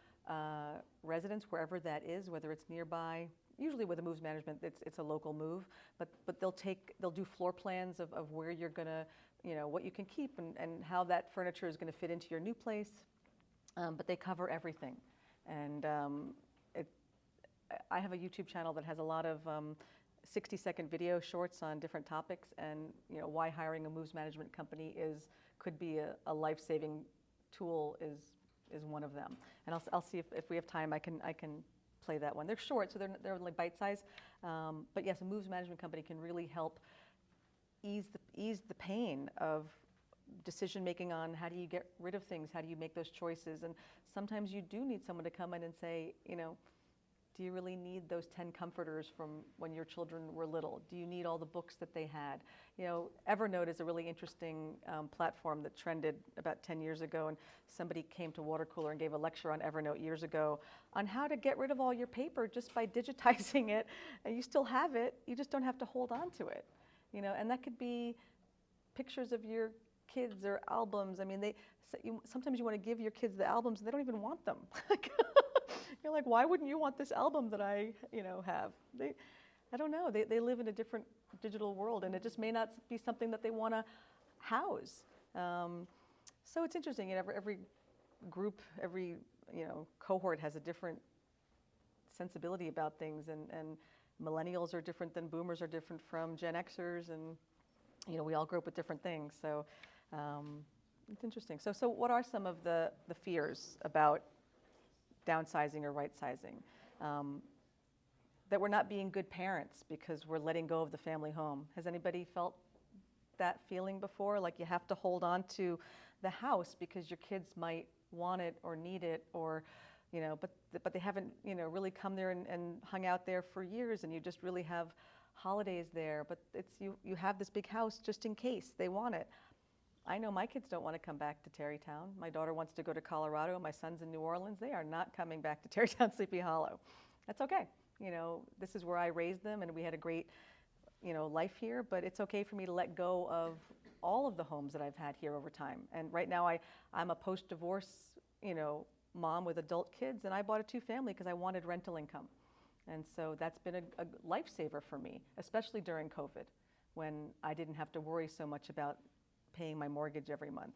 residence, wherever that is, whether it's nearby. Usually with a moves management, it's a local move, but they'll do floor plans of where you're gonna, you know, what you can keep and how that furniture is gonna fit into your new place. But they cover everything, and I have a YouTube channel that has a lot of 60-second video shorts on different topics, and you know, why hiring a moves management company could be a life-saving tool is one of them. And I'll see if we have time, I can play that one. They're short, so they're like bite-sized. But yes, a moves management company can really help ease the pain of decision making on how do you get rid of things, how do you make those choices, and sometimes you do need someone to come in and say, you know, Do you really need those 10 comforters from when your children were little? Do you need all the books that they had? You know, Evernote is a really interesting platform that trended about 10 years ago, and somebody came to Water Cooler and gave a lecture on Evernote years ago on how to get rid of all your paper just by digitizing it, and you still have it, you just don't have to hold on to it. You know, and that could be pictures of your kids or albums. I mean, sometimes you want to give your kids the albums and they don't even want them. You're like, why wouldn't you want this album that I, have? I don't know. They live in a different digital world, and it just may not be something that they want to house. So it's interesting. Every group, every cohort has a different sensibility about things, and millennials are different than boomers are different from Gen Xers, and we all grew up with different things. So it's interesting. So what are some of the fears about downsizing or right-sizing? That we're not being good parents because we're letting go of the family home. Has anybody felt that feeling before? Like you have to hold on to the house because your kids might want it or need it, or but they haven't really come there and hung out there for years, and you just really have holidays there. But it's you have this big house just in case they want it. I know my kids don't want to come back to Tarrytown. My daughter wants to go to Colorado. My son's in New Orleans. They are not coming back to Tarrytown, Sleepy Hollow. That's okay. This is where I raised them, and we had a great, life here. But it's okay for me to let go of all of the homes that I've had here over time. And right now, I'm a post-divorce, mom with adult kids, and I bought a 2-family because I wanted rental income. And so that's been a lifesaver for me, especially during COVID, when I didn't have to worry so much about paying my mortgage every month.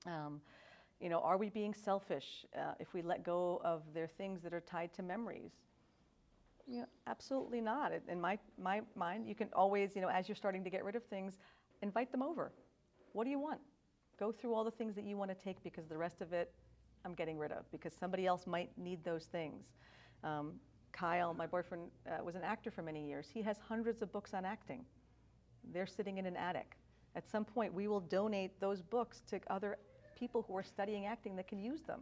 Are we being selfish if we let go of their things that are tied to memories? Absolutely not. In my mind, you can always, as you're starting to get rid of things, invite them over. What do you want? Go through all the things that you want to take, because the rest of it I'm getting rid of, because somebody else might need those things. Kyle, my boyfriend, was an actor for many years. He has hundreds of books on acting. They're sitting in an attic. At some point, we will donate those books to other people who are studying acting that can use them.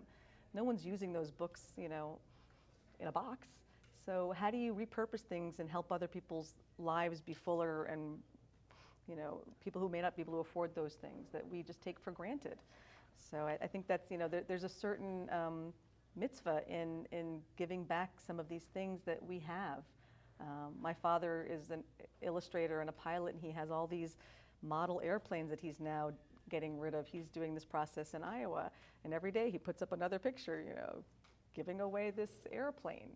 No one's using those books, in a box. So how do you repurpose things and help other people's lives be fuller, and, people who may not be able to afford those things that we just take for granted? So I think that's, there's a certain mitzvah in giving back some of these things that we have. My father is an illustrator and a pilot, and he has all these model airplanes that he's now getting rid of. He's doing this process in Iowa, and every day he puts up another picture, giving away this airplane.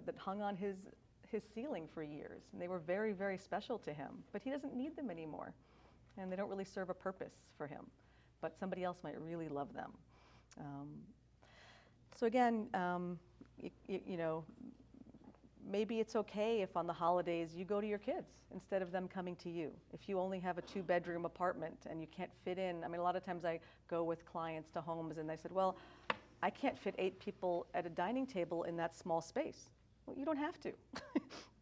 That hung on his ceiling for years, and they were very, very special to him. But he doesn't need them anymore, and they don't really serve a purpose for him. But somebody else might really love them. So again, maybe it's okay if on the holidays you go to your kids instead of them coming to you. If you only have a 2-bedroom apartment and you can't fit in, a lot of times I go with clients to homes and they said, well, I can't fit 8 people at a dining table in that small space. Well, you don't have to.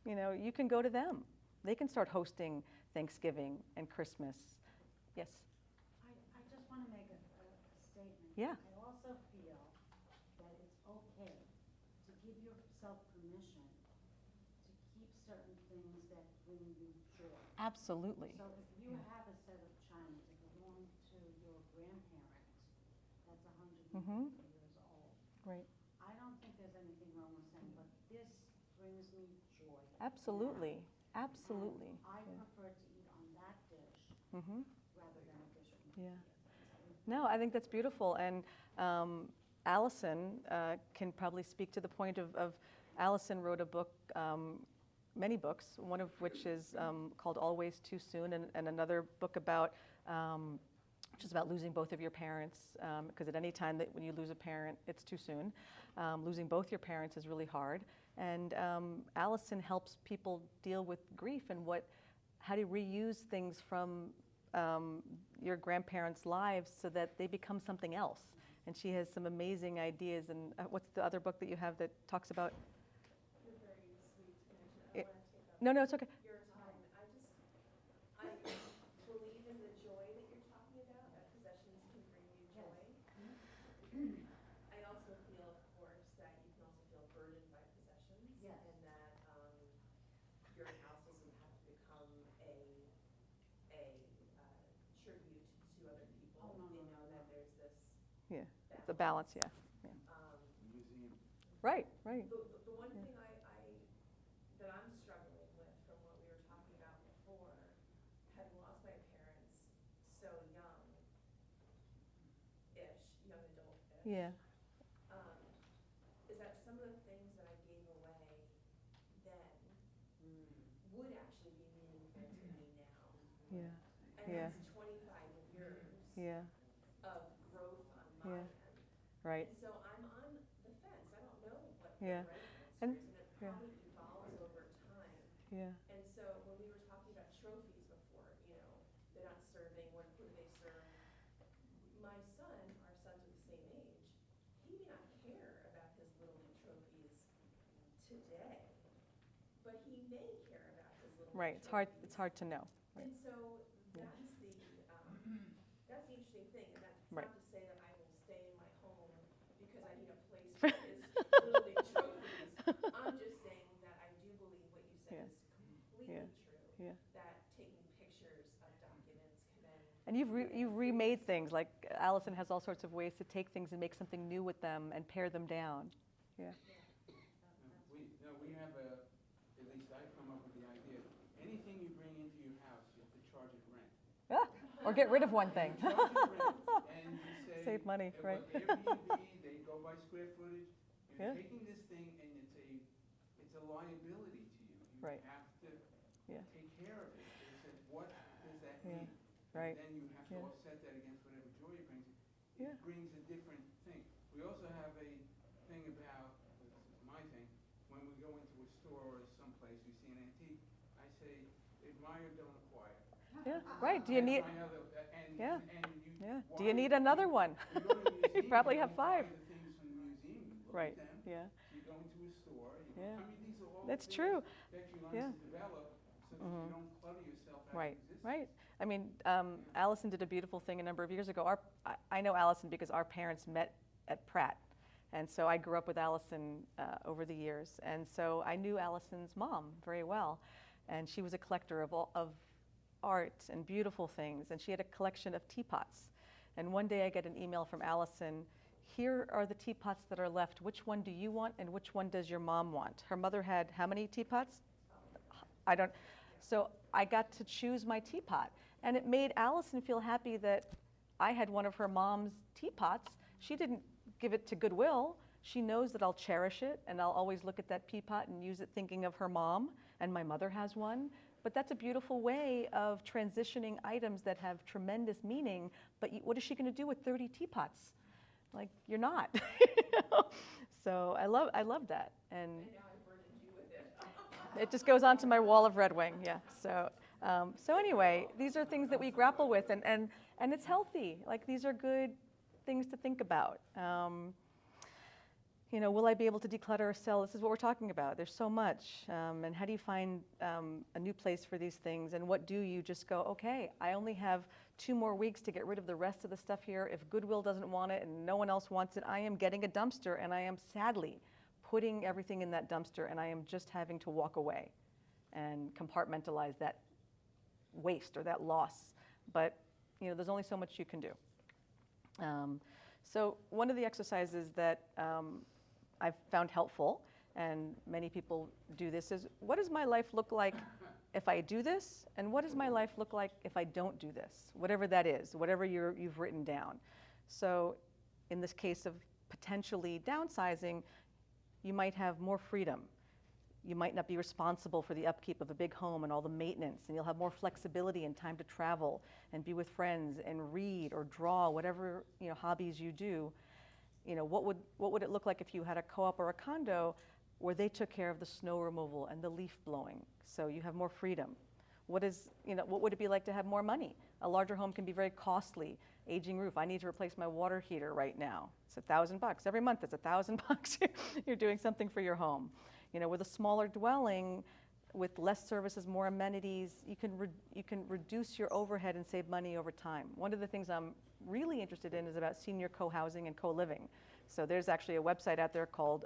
You can go to them. They can start hosting Thanksgiving and Christmas. Yes? I just want to make a statement. Yeah. I also feel that it's okay to give yourself permission to keep certain things that bring you joy. Absolutely. So if you have a set of china that belonged to your grandparent that's 150 years old, Right. I don't think there's anything wrong with saying, but this brings me joy. Absolutely. now. Absolutely. And I prefer to eat on that dish rather than a dish from Yeah. No, I think that's beautiful. And Allison can probably speak to the point of Allison wrote a book, many books, one of which is called Always Too Soon, and another book about, which is about losing both of your parents, because at any time that when you lose a parent, it's too soon. Losing both your parents is really hard. And Allison helps people deal with grief and how to reuse things from your grandparents' lives so that they become something else. And she has some amazing ideas. And what's the other book that you have that talks about? You're very sweet, Commissioner. I want to take up No, it's okay. your time. I believe in the joy that you're talking about, that possessions can bring you joy. I also feel, of course, that you can also feel burdened by The balance, yeah. Museum. Right, right. The one thing that I'm struggling with from what we were talking about before, having lost my parents so young-ish, young adult-ish. Yeah. Is that some of the things that I gave away then would actually be meaningful to me now. Yeah. And Yeah. that's 25 years Yeah. of growth on my Yeah. end. Right. And so I'm on the fence. I don't know what the Yeah. right answer And- is, and it yeah. probably evolves over time. Yeah. And so when we were talking about trophies before, they're not serving, who do they serve? My son, our sons are the same age, he may not care about his Little League trophies today, but he may care about his Little Right. League It's trophies. hard to know. And so Yeah. that's the interesting thing, and that's Right. not to say that I will stay in my home because I need a place for his Little League trophies. I'm just saying that I do believe what you said Yeah. is completely Yeah. true. Yeah. That taking pictures of documents can then. And you've remade things, like Allison has all sorts of ways to take things and make something new with them and pare them down. Yeah. We have at least I come up with the idea, anything you bring into your house, you have to charge it rent. Or get rid of one thing. You charge it rent, and you say. Save money, right. Airbnb, they go by square footage. You're Yeah. taking this thing and it's a liability to you. You Right. have to Yeah. take care of it. They said, what does that Yeah. mean? Right. And then you have to Yeah. offset that against whatever joy it brings. Yeah. It brings a different thing. We also have a thing about, this is my thing, when we go into a store or someplace, we see an antique, I say, admire, don't acquire. Yeah. Right. Do you need? That's my other- and- Yeah. and you- Yeah. why- Do you need another one? You go to the museum, You probably have don't buy 5. the things from the museum, you look Right. at them. Yeah. You go into a store, Yeah. I mean, these are all That's things true. that you learn Yeah. to develop so that you don't clutter yourself out Right. of existence. Right. I mean, Allison did a beautiful thing a number of years ago. I know Allison because our parents met at Pratt. And so I grew up with Allison over the years. And so I knew Allison's mom very well. And she was a collector of art and beautiful things. And she had a collection of teapots. And one day I get an email from Allison, here are the teapots that are left. Which one do you want and which one does your mom want? Her mother had how many teapots? I don't. So I got to choose my teapot. And it made Allison feel happy that I had one of her mom's teapots. She didn't give it to Goodwill. She knows that I'll cherish it and I'll always look at that teapot and use it thinking of her mom, and my mother has one. But that's a beautiful way of transitioning items that have tremendous meaning, but what is she going to do with 30 teapots? Like, you're not. So I love that. And And now I burdened you with it. it just goes onto my wall of Red Wing, yeah. So anyway, these are things that we grapple with, and it's healthy. Like, these are good things to think about. Will I be able to declutter or sell? This is what we're talking about. There's so much. And how do you find a new place for these things? And what do you just go, okay, I only have 2 more weeks to get rid of the rest of the stuff here. If Goodwill doesn't want it and no one else wants it, I am getting a dumpster, and I am sadly putting everything in that dumpster, and I am just having to walk away and compartmentalize that waste or that loss. But there's only so much you can do. So one of the exercises that I've found helpful, and many people do this, is what does my life look like if I do this, and what does my life look like if I don't do this, whatever that is, whatever you've written down. So in this case of potentially downsizing, you might have more freedom. You might not be responsible for the upkeep of a big home and all the maintenance, and you'll have more flexibility and time to travel and be with friends and read or draw, whatever hobbies you do. What would it look like if you had a co-op or a condo where they took care of the snow removal and the leaf blowing? So you have more freedom. What would it be like to have more money? A larger home can be very costly. Aging roof. I need to replace my water heater right now. It's $1,000 every month. It's $1,000. You're doing something for your home. With a smaller dwelling, with less services, more amenities, you can reduce your overhead and save money over time. One of the things I'm really interested in is about senior co-housing and co-living. So there's actually a website out there called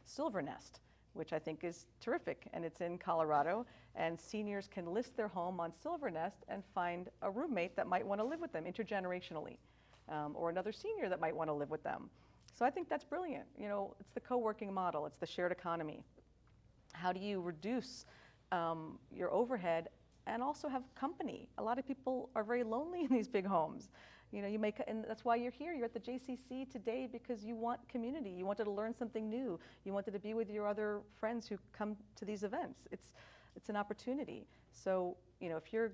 Silver Nest, which I think is terrific, and it's in Colorado. And seniors can list their home on Silver Nest and find a roommate that might want to live with them intergenerationally. or another senior that might want to live with them. So I think that's brilliant. It's the co-working model. It's the shared economy. How do you reduce your overhead and also have company? A lot of people are very lonely in these big homes. And that's why you're here. You're at the JCC today because you want community. You wanted to learn something new. You wanted to be with your other friends who come to these events. It's an opportunity. So, if you're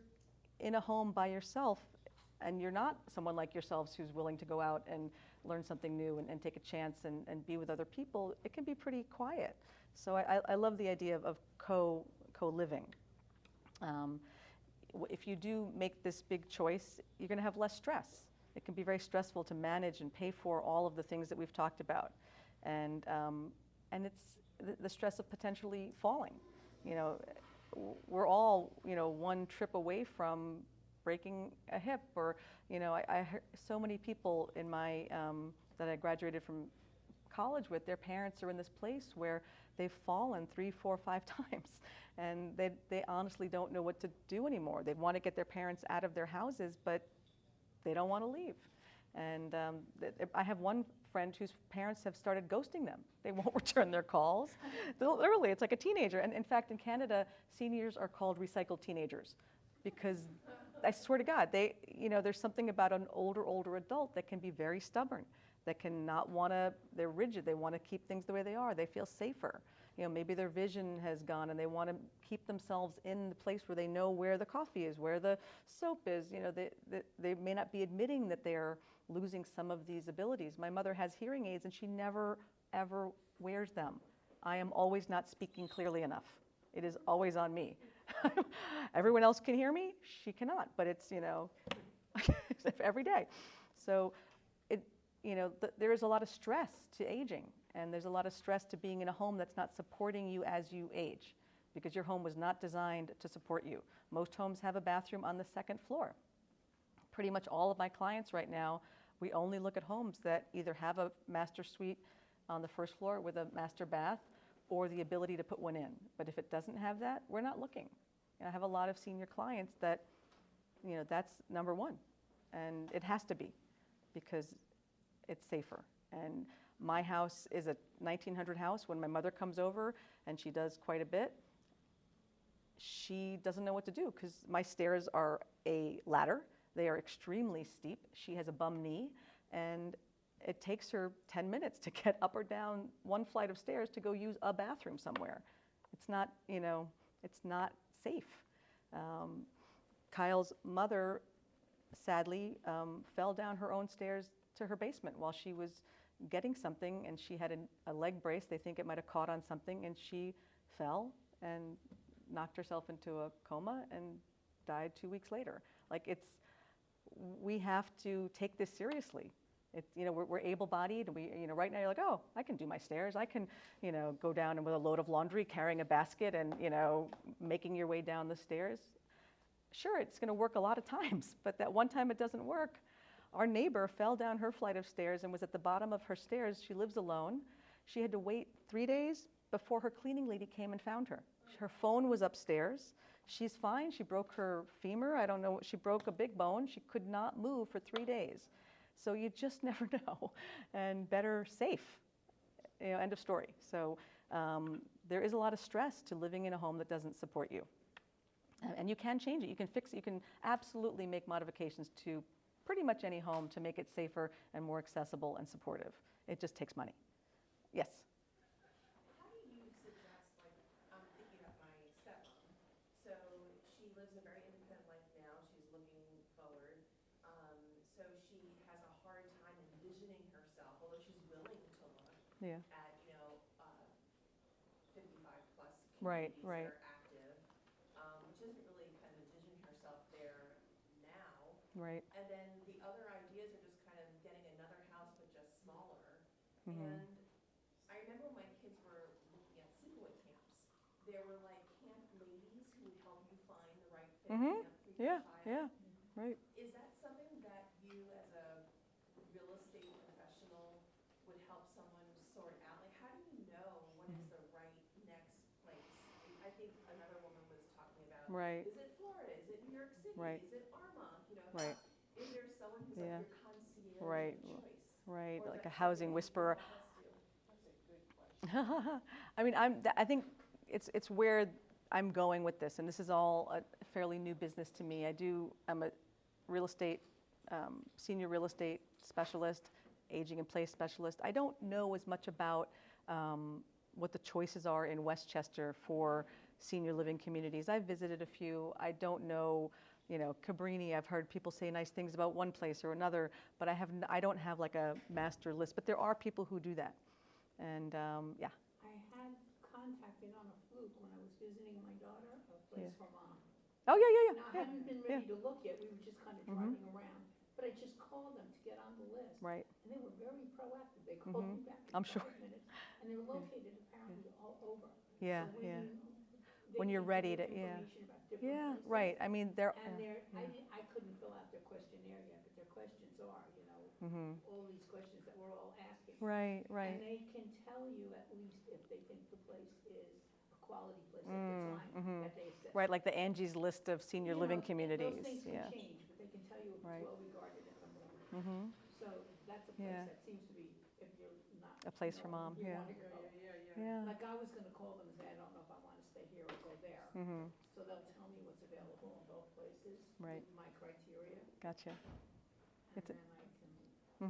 in a home by yourself and you're not someone like yourselves who's willing to go out and learn something new and take a chance and be with other people, it can be pretty quiet. So I love the idea of co-living. If you do make this big choice, you're going to have less stress. It can be very stressful to manage and pay for all of the things that we've talked about. And it's the stress of potentially falling. We're all, one trip away from breaking a hip, or, I heard so many people in my, that I graduated from college with, their parents are in this place where they've fallen 3, 4, 5 times, and they honestly don't know what to do anymore. They want to get their parents out of their houses, but they don't want to leave. And I have one friend whose parents have started ghosting them. They won't return their calls. Literally, it's like a teenager. And in fact, in Canada, seniors are called recycled teenagers because I swear to God, there's something about an older adult that can be very stubborn, that cannot they're rigid. They want to keep things the way they are. They feel safer. Maybe their vision has gone and they want to keep themselves in the place where they know where the coffee is, where the soap is. They may not be admitting that they're losing some of these abilities. My mother has hearing aids and she never, ever wears them. I am always not speaking clearly enough. It is always on me. Everyone else can hear me, she cannot, but it's, every day. So there is a lot of stress to aging, and there's a lot of stress to being in a home that's not supporting you as you age, because your home was not designed to support you. Most homes have a bathroom on the second floor. Pretty much all of my clients right now, we only look at homes that either have a master suite on the first floor with a master bath or the ability to put one in. But if it doesn't have that, we're not looking. I have a lot of senior clients that, that's number one. And it has to be, because it's safer. And my house is a 1900 house. When my mother comes over, and she does quite a bit, she doesn't know what to do because my stairs are a ladder. They are extremely steep. She has a bum knee, and it takes her 10 minutes to get up or down one flight of stairs to go use a bathroom somewhere. It's not, it's not safe. Kyle's mother, sadly, fell down her own stairs to her basement while she was getting something, and she had a leg brace. They think it might have caught on something, and she fell and knocked herself into a coma and died 2 weeks later. We have to take this seriously. We're able-bodied, and we, right now you're like, oh, I can do my stairs. I can, go down and with a load of laundry, carrying a basket, and, making your way down the stairs. Sure, it's going to work a lot of times, but that one time it doesn't work. Our neighbor fell down her flight of stairs and was at the bottom of her stairs. She lives alone. She had to wait 3 days before her cleaning lady came and found her. Her phone was upstairs. She's fine. She broke her femur. I don't know. She broke a big bone. She could not move for 3 days. So you just never know. And better safe. End of story. So there is a lot of stress to living in a home that doesn't support you. And you can change it. You can fix it. You can absolutely make modifications to pretty much any home to make it safer and more accessible and supportive. It just takes money. Yes? How do you suggest, I'm thinking about my stepmom. So she lives a very independent life now. She's looking forward. So she has a hard time envisioning herself, although she's willing to look Yeah. at, 55 plus Right, communities right. that are active, which isn't really kind of envisioning herself there now. Right. And then the other ideas are just kind of getting another house, but just smaller. Mm-hmm. And I remember when my kids were looking at sleepaway camps, there were camp ladies who would help you find the right fit Mm-hmm. camp for your child. Yeah, right. Is that something that you, as a real estate professional, would help someone sort out? How do you know what is the right next place? I think another woman was talking about, Right. is it Florida? Is it New York City? Right. Is it Armonk? Right. Is there someone who's Yeah. your concierge your Right. choice? Right, Or like a that's housing something whisperer. That's a good question. I mean, I think it's where I'm going with this, and this is all a fairly new business to me. I'm a real estate, senior real estate specialist, aging in place specialist. I don't know as much about what the choices are in Westchester for senior living communities. I've visited a few. I don't know, Cabrini, I've heard people say nice things about one place or another, but I don't have like a master list, but there are people who do that. And yeah. I had contacted on a fluke when I was visiting my daughter, a place for mom. Oh, yeah, yeah, Now, I yeah. hadn't been ready to look yet, we were just kind of driving around, but I just called them to get on the list. Right. And they were very proactive, they called me back I'm in sure. 5 minutes, and they were located apparently all over. Yeah, So yeah. they When you're need to ready give to, yeah. information about different Yeah, places. right. I mean, And I couldn't fill out their questionnaire yet, but their questions are, all these questions that we're all asking. Right, And right. they can tell you at least if they think the place is a quality place at the time that they assess. Right, like the Angie's List of senior living communities. Those things can Yeah. change, but they can tell you if Right. it's well regarded at the moment. So that's a place Yeah. that seems to be, if you're not. A place for mom, you yeah. wanna go. Yeah. Like I was gonna call them and say, I don't know if I wanna stay here or go there. So they'll tell me what's available in both places. Right. With my criteria, Gotcha. and It's a- then I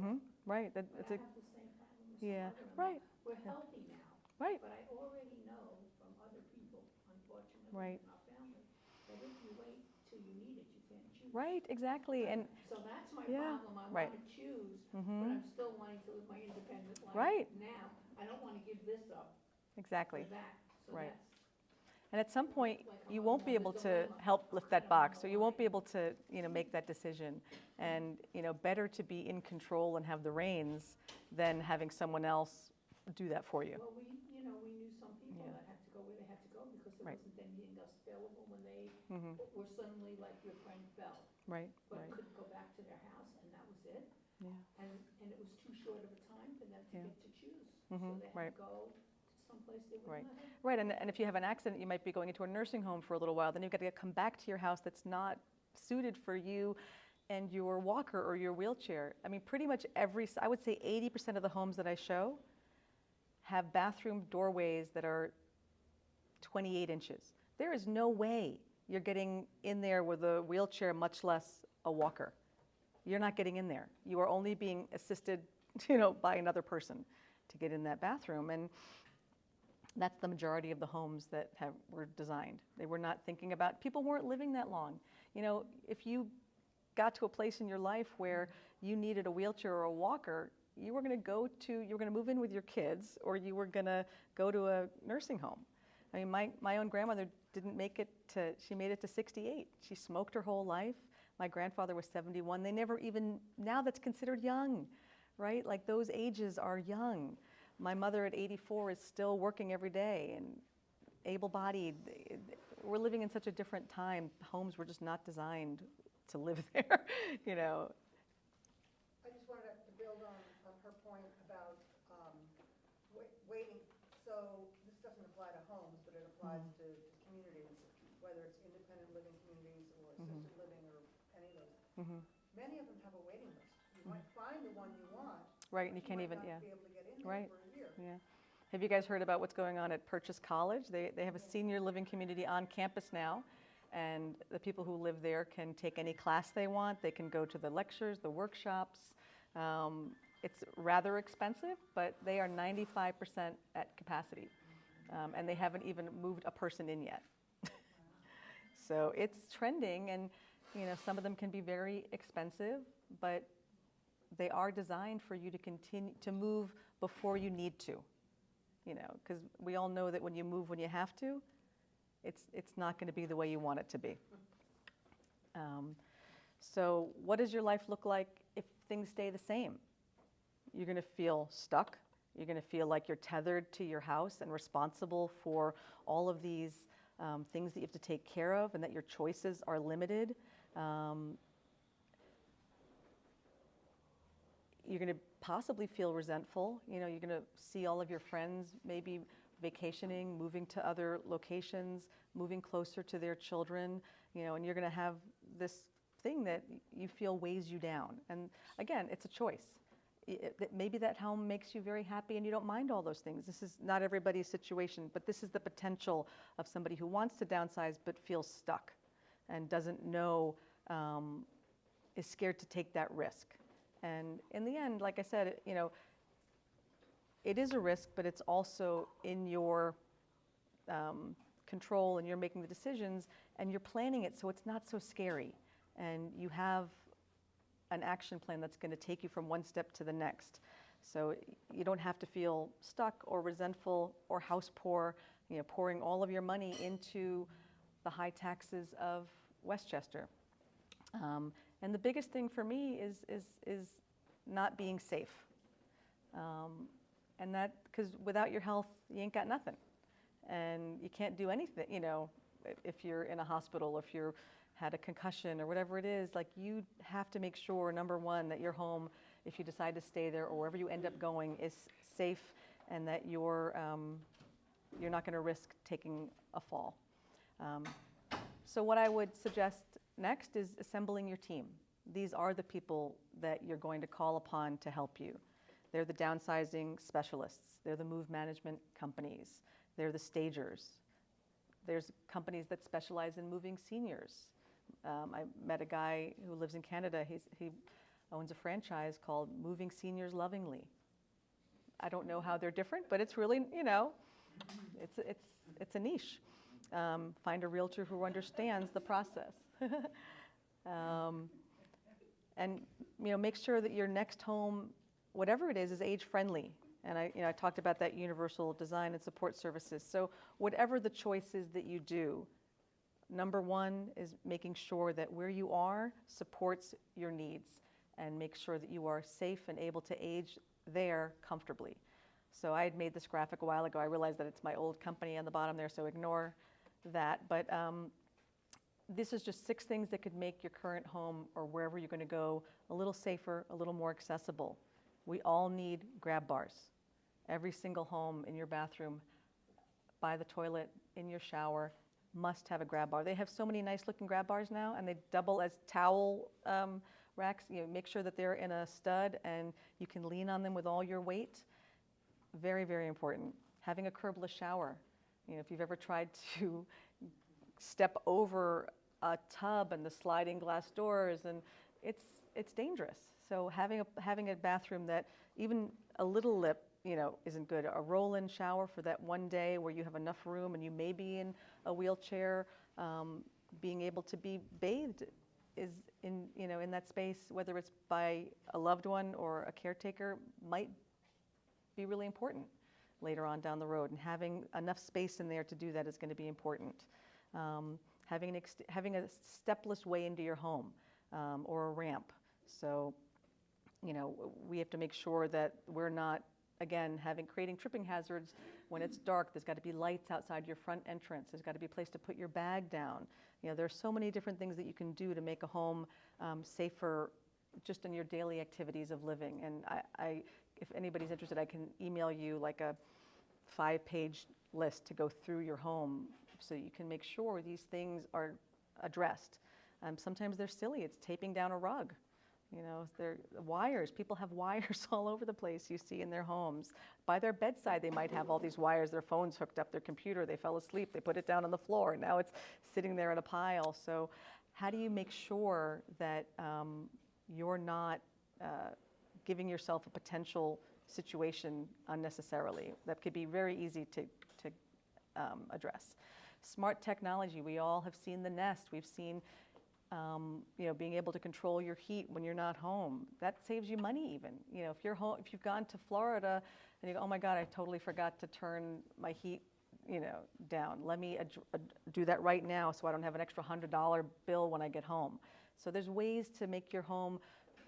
can. Right. But I have the same problem with some Yeah, other right. We're healthy now. Right. But I already know from other people, unfortunately, Right. in our family, that if you wait till you need it, you can't choose. Right, exactly. And So that's my Yeah, problem. I right. want to choose, but I'm still wanting to live my independent life. Right. Now, I don't want to give this up exactly. for that. So Right. that's, And at some point, Like you I'm won't be on the able to dilemma. help lift that I don't box, know so you won't why. be able to, make that decision. And, better to be in control and have the reins than having someone else do that for you. well, we knew some people Yeah. that had to go where they had to go because there Right. wasn't anything else available when they were suddenly like your friend fell. Right, But right. couldn't go back to their house, and that was it. Yeah. And it was too short of a time for them to Yeah. get to choose. So they had right. to go to someplace they would Right. not have. Right, and if you have an accident, you might be going into a nursing home for a little while. Then you've got to come back to your house that's not suited for you and your walker or your wheelchair. I mean, pretty much I would say 80% of the homes that I show have bathroom doorways that are 28 inches. There is no way you're getting in there with a wheelchair, much less a walker. You're not getting in there. You are only being assisted, by another person to get in that bathroom. And that's the majority of the homes that were designed. They were not thinking about, people weren't living that long. If you got to a place in your life where you needed a wheelchair or a walker, you were going to move in with your kids, or you were going to go to a nursing home. I mean, my own grandmother she made it to 68. She smoked her whole life. My grandfather was 71. They never even, now that's considered young, right? Like those ages are young. My mother at 84 is still working every day and able-bodied. We're living in such a different time. Homes were just not designed to live there, I just wanted to build on her point about waiting. So this doesn't apply to homes, but it applies to communities, whether it's independent living communities or assisted living or any of those. Many of them have a waiting list. You might find the one you want. Right, and you can't might even, not be able to get in there Right. for a year. Yeah. Have you guys heard about what's going on at Purchase College? They have a senior living community on campus now, and the people who live there can take any class they want. They can go to the lectures, the workshops. It's rather expensive, but they are 95% at capacity, and they haven't even moved a person in yet. So it's trending, and some of them can be very expensive, but they are designed for you to continue to move before you need to. Because we all know that when you move when you have to, it's not going to be the way you want it to be. So what does your life look like if things stay the same? You're going to feel stuck. You're going to feel like you're tethered to your house and responsible for all of these things that you have to take care of, and that your choices are limited. You're going to possibly feel resentful. You're going to see all of your friends maybe vacationing, moving to other locations, moving closer to their children, and you're going to have this thing that you feel weighs you down. And again, it's a choice. Maybe that home makes you very happy and you don't mind all those things. This is not everybody's situation, but this is the potential of somebody who wants to downsize but feels stuck and doesn't know, is scared to take that risk. And in the end, like I said, it is a risk, but it's also in your control, and you're making the decisions and you're planning it so it's not so scary. And you have an action plan that's going to take you from one step to the next. So you don't have to feel stuck or resentful or house poor, pouring all of your money into the high taxes of Westchester. And the biggest thing for me is not being safe. And that, because without your health, you ain't got nothing. And you can't do anything, if you're in a hospital, if you're had a concussion or whatever it is, like you have to make sure, number one, that your home, if you decide to stay there or wherever you end up going, is safe, and that you're not going to risk taking a fall. So what I would suggest next is assembling your team. These are the people that you're going to call upon to help you. They're the downsizing specialists. They're the move management companies. They're the stagers. There's companies that specialize in moving seniors. I met a guy who lives in Canada. He owns a franchise called Moving Seniors Lovingly. I don't know how they're different, but it's really, it's a niche. Find a realtor who understands the process. And make sure that your next home, whatever it is age friendly. And I talked about that universal design and support services. So whatever the choices that you do, number one is making sure that where you are supports your needs, and make sure that you are safe and able to age there comfortably. So I had made this graphic a while ago. I realized that it's my old company on the bottom there, so ignore that. But this is just 6 things that could make your current home or wherever you're going to go a little safer, a little more accessible. We all need grab bars. Every single home in your bathroom, by the toilet, in your shower, must have a grab bar. They have so many nice looking grab bars now, and they double as towel racks. Make sure that they're in a stud and you can lean on them with all your weight. Very, very important. Having a curbless shower. If you've ever tried to step over a tub and the sliding glass doors, and it's dangerous. So having a bathroom that even a little lip, isn't good. A roll-in shower for that one day where you have enough room and you may be in a wheelchair, being able to be bathed is in that space, whether it's by a loved one or a caretaker, might be really important later on down the road. And having enough space in there to do that is going to be important. Having a stepless way into your home, or a ramp. So, we have to make sure that we're not, again, creating tripping hazards when it's dark. There's got to be lights outside your front entrance. There's got to be a place to put your bag down. There's so many different things that you can do to make a home safer just in your daily activities of living. And if anybody's interested, I can email you like a 5-page list to go through your home so you can make sure these things are addressed. Sometimes they're silly. It's taping down a rug. They're wires. People have wires all over the place you see in their homes. By their bedside, they might have all these wires. Their phone's hooked up, their computer, they fell asleep, they put it down on the floor, and now it's sitting there in a pile. So how do you make sure that you're not giving yourself a potential situation unnecessarily? That could be very easy to address. Smart technology. We all have seen the Nest. We've seen being able to control your heat when you're not home. That saves you money even. If you're home, if you've gone to Florida and you go, oh my God, I totally forgot to turn my heat, down. Let me do that right now so I don't have an extra $100 bill when I get home. So there's ways to make your home,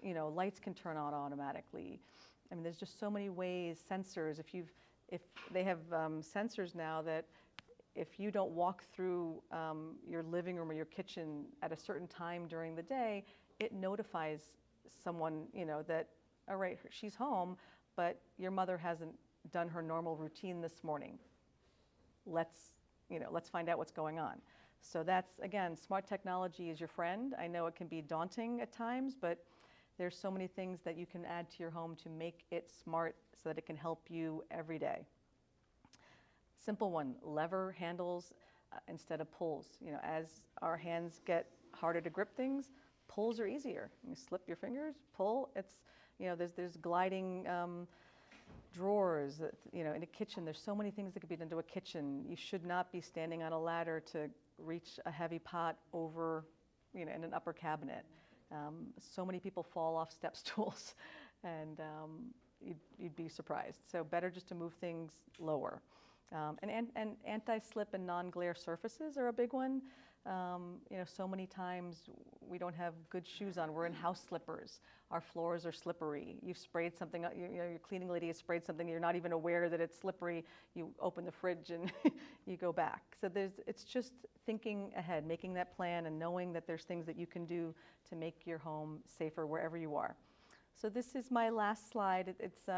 lights can turn on automatically. I mean, there's just so many ways. Sensors. If they have sensors now that if you don't walk through your living room or your kitchen at a certain time during the day, it notifies someone, that, all right, she's home, but your mother hasn't done her normal routine this morning. Let's find out what's going on. So that's, again, smart technology is your friend. I know it can be daunting at times, but there's so many things that you can add to your home to make it smart so that it can help you every day. Simple one, lever handles instead of pulls. You know, as our hands get harder to grip things, pulls are easier. You slip your fingers, pull. It's, you know, there's gliding drawers. That, you know, in a kitchen, there's so many things that could be done to a kitchen. You should not be standing on a ladder to reach a heavy pot over, you know, in an upper cabinet. So many people fall off step stools, and you'd be surprised. So better just to move things lower. And anti-slip and non-glare surfaces are a big one. You know, so many times we don't have good shoes on. We're in house slippers. Our floors are slippery. You've sprayed something, you know, your cleaning lady has sprayed something, you're not even aware that it's slippery. You open the fridge and you go back. So it's just thinking ahead, making that plan and knowing that there's things that you can do to make your home safer wherever you are. So this is my last slide. It's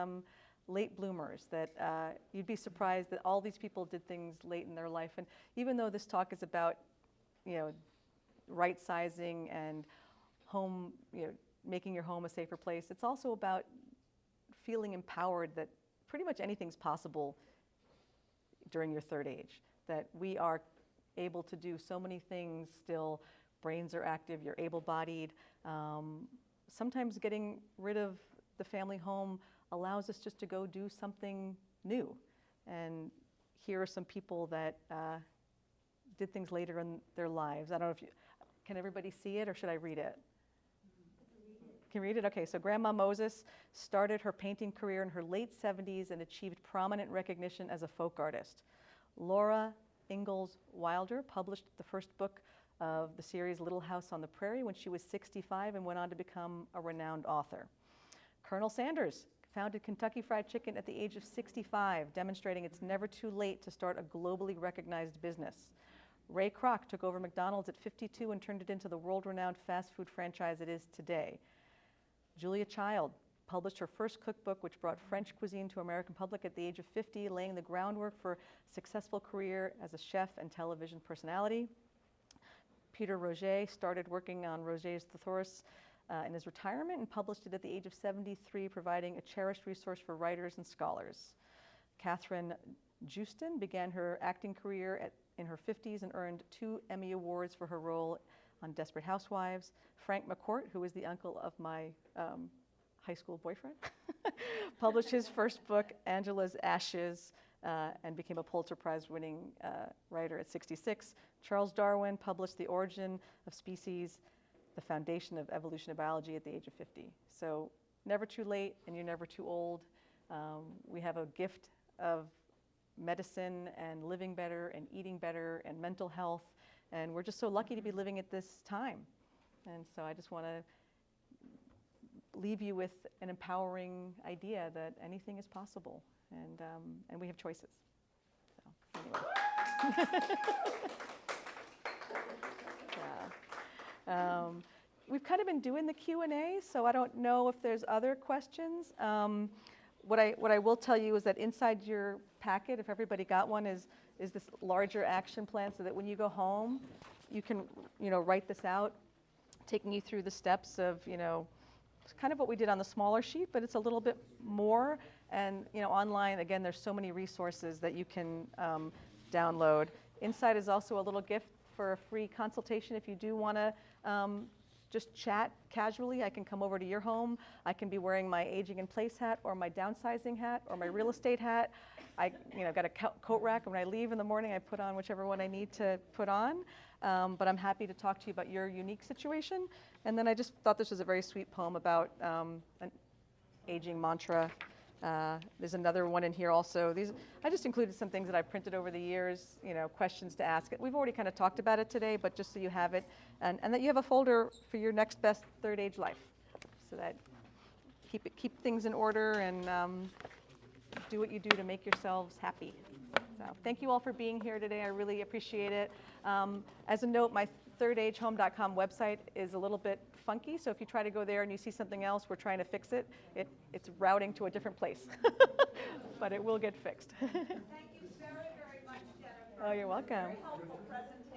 late bloomers, that you'd be surprised that all these people did things late in their life. And even though this talk is about, you know, right sizing and home, you know, making your home a safer place, it's also about feeling empowered that pretty much anything's possible during your third age, that we are able to do so many things still. Brains are active, you're able-bodied. Sometimes getting rid of the family home allows us just to go do something new. And here are some people that did things later in their lives. I don't know if can everybody see it, or should I read it? Can you read it? Okay, so Grandma Moses started her painting career in her late 70s and achieved prominent recognition as a folk artist. Laura Ingalls Wilder published the first book of the series Little House on the Prairie when she was 65 and went on to become a renowned author. Colonel Sanders founded Kentucky Fried Chicken at the age of 65, demonstrating it's never too late to start a globally recognized business. Ray Kroc took over McDonald's at 52 and turned it into the world-renowned fast food franchise it is today. Julia Child published her first cookbook, which brought French cuisine to American public at the age of 50, laying the groundwork for a successful career as a chef and television personality. Peter Roget started working on Roget's Thesaurus in his retirement and published it at the age of 73, providing a cherished resource for writers and scholars. Catherine Justin began her acting career in her 50s and earned 2 Emmy Awards for her role on Desperate Housewives. Frank McCourt, who is the uncle of my high school boyfriend, published his first book, Angela's Ashes, and became a Pulitzer Prize-winning writer at 66. Charles Darwin published The Origin of Species, the foundation of evolutionary biology, at the age of 50. So never too late, and you're never too old. We have a gift of medicine and living better and eating better and mental health, and we're just so lucky to be living at this time. And so I just want to leave you with an empowering idea that anything is possible, and we have choices. So anyway. We've kind of been doing the Q&A, so I don't know if there's other questions. What I will tell you is that inside your packet, if everybody got one, is this larger action plan, so that when you go home, you can, you know, write this out, taking you through the steps of, you know, kind of what we did on the smaller sheet, but it's a little bit more. And, you know, online, again, there's so many resources that you can download. Inside is also a little gift for a free consultation if you do want to just chat casually. I can come over to your home. I can be wearing my aging in place hat, or my downsizing hat, or my real estate hat. I, you know, got a coat rack, and when I leave in the morning, I put on whichever one I need to put on. But I'm happy to talk to you about your unique situation. And then I just thought this was a very sweet poem about an aging mantra. There's another one in here also. I just included some things that I've printed over the years, you know, questions to ask. We've already kind of talked about it today, but just so you have it, and that you have a folder for your next best third age life, so that keep things in order and do what you do to make yourselves happy. So thank you all for being here today. I really appreciate it. As a note, my thirdagehome.com website is a little bit funky, so if you try to go there and you see something else, we're trying to fix it. It's routing to a different place, but it will get fixed. Thank you very, very much, Jenifer. Oh, you're welcome. Very helpful presentation.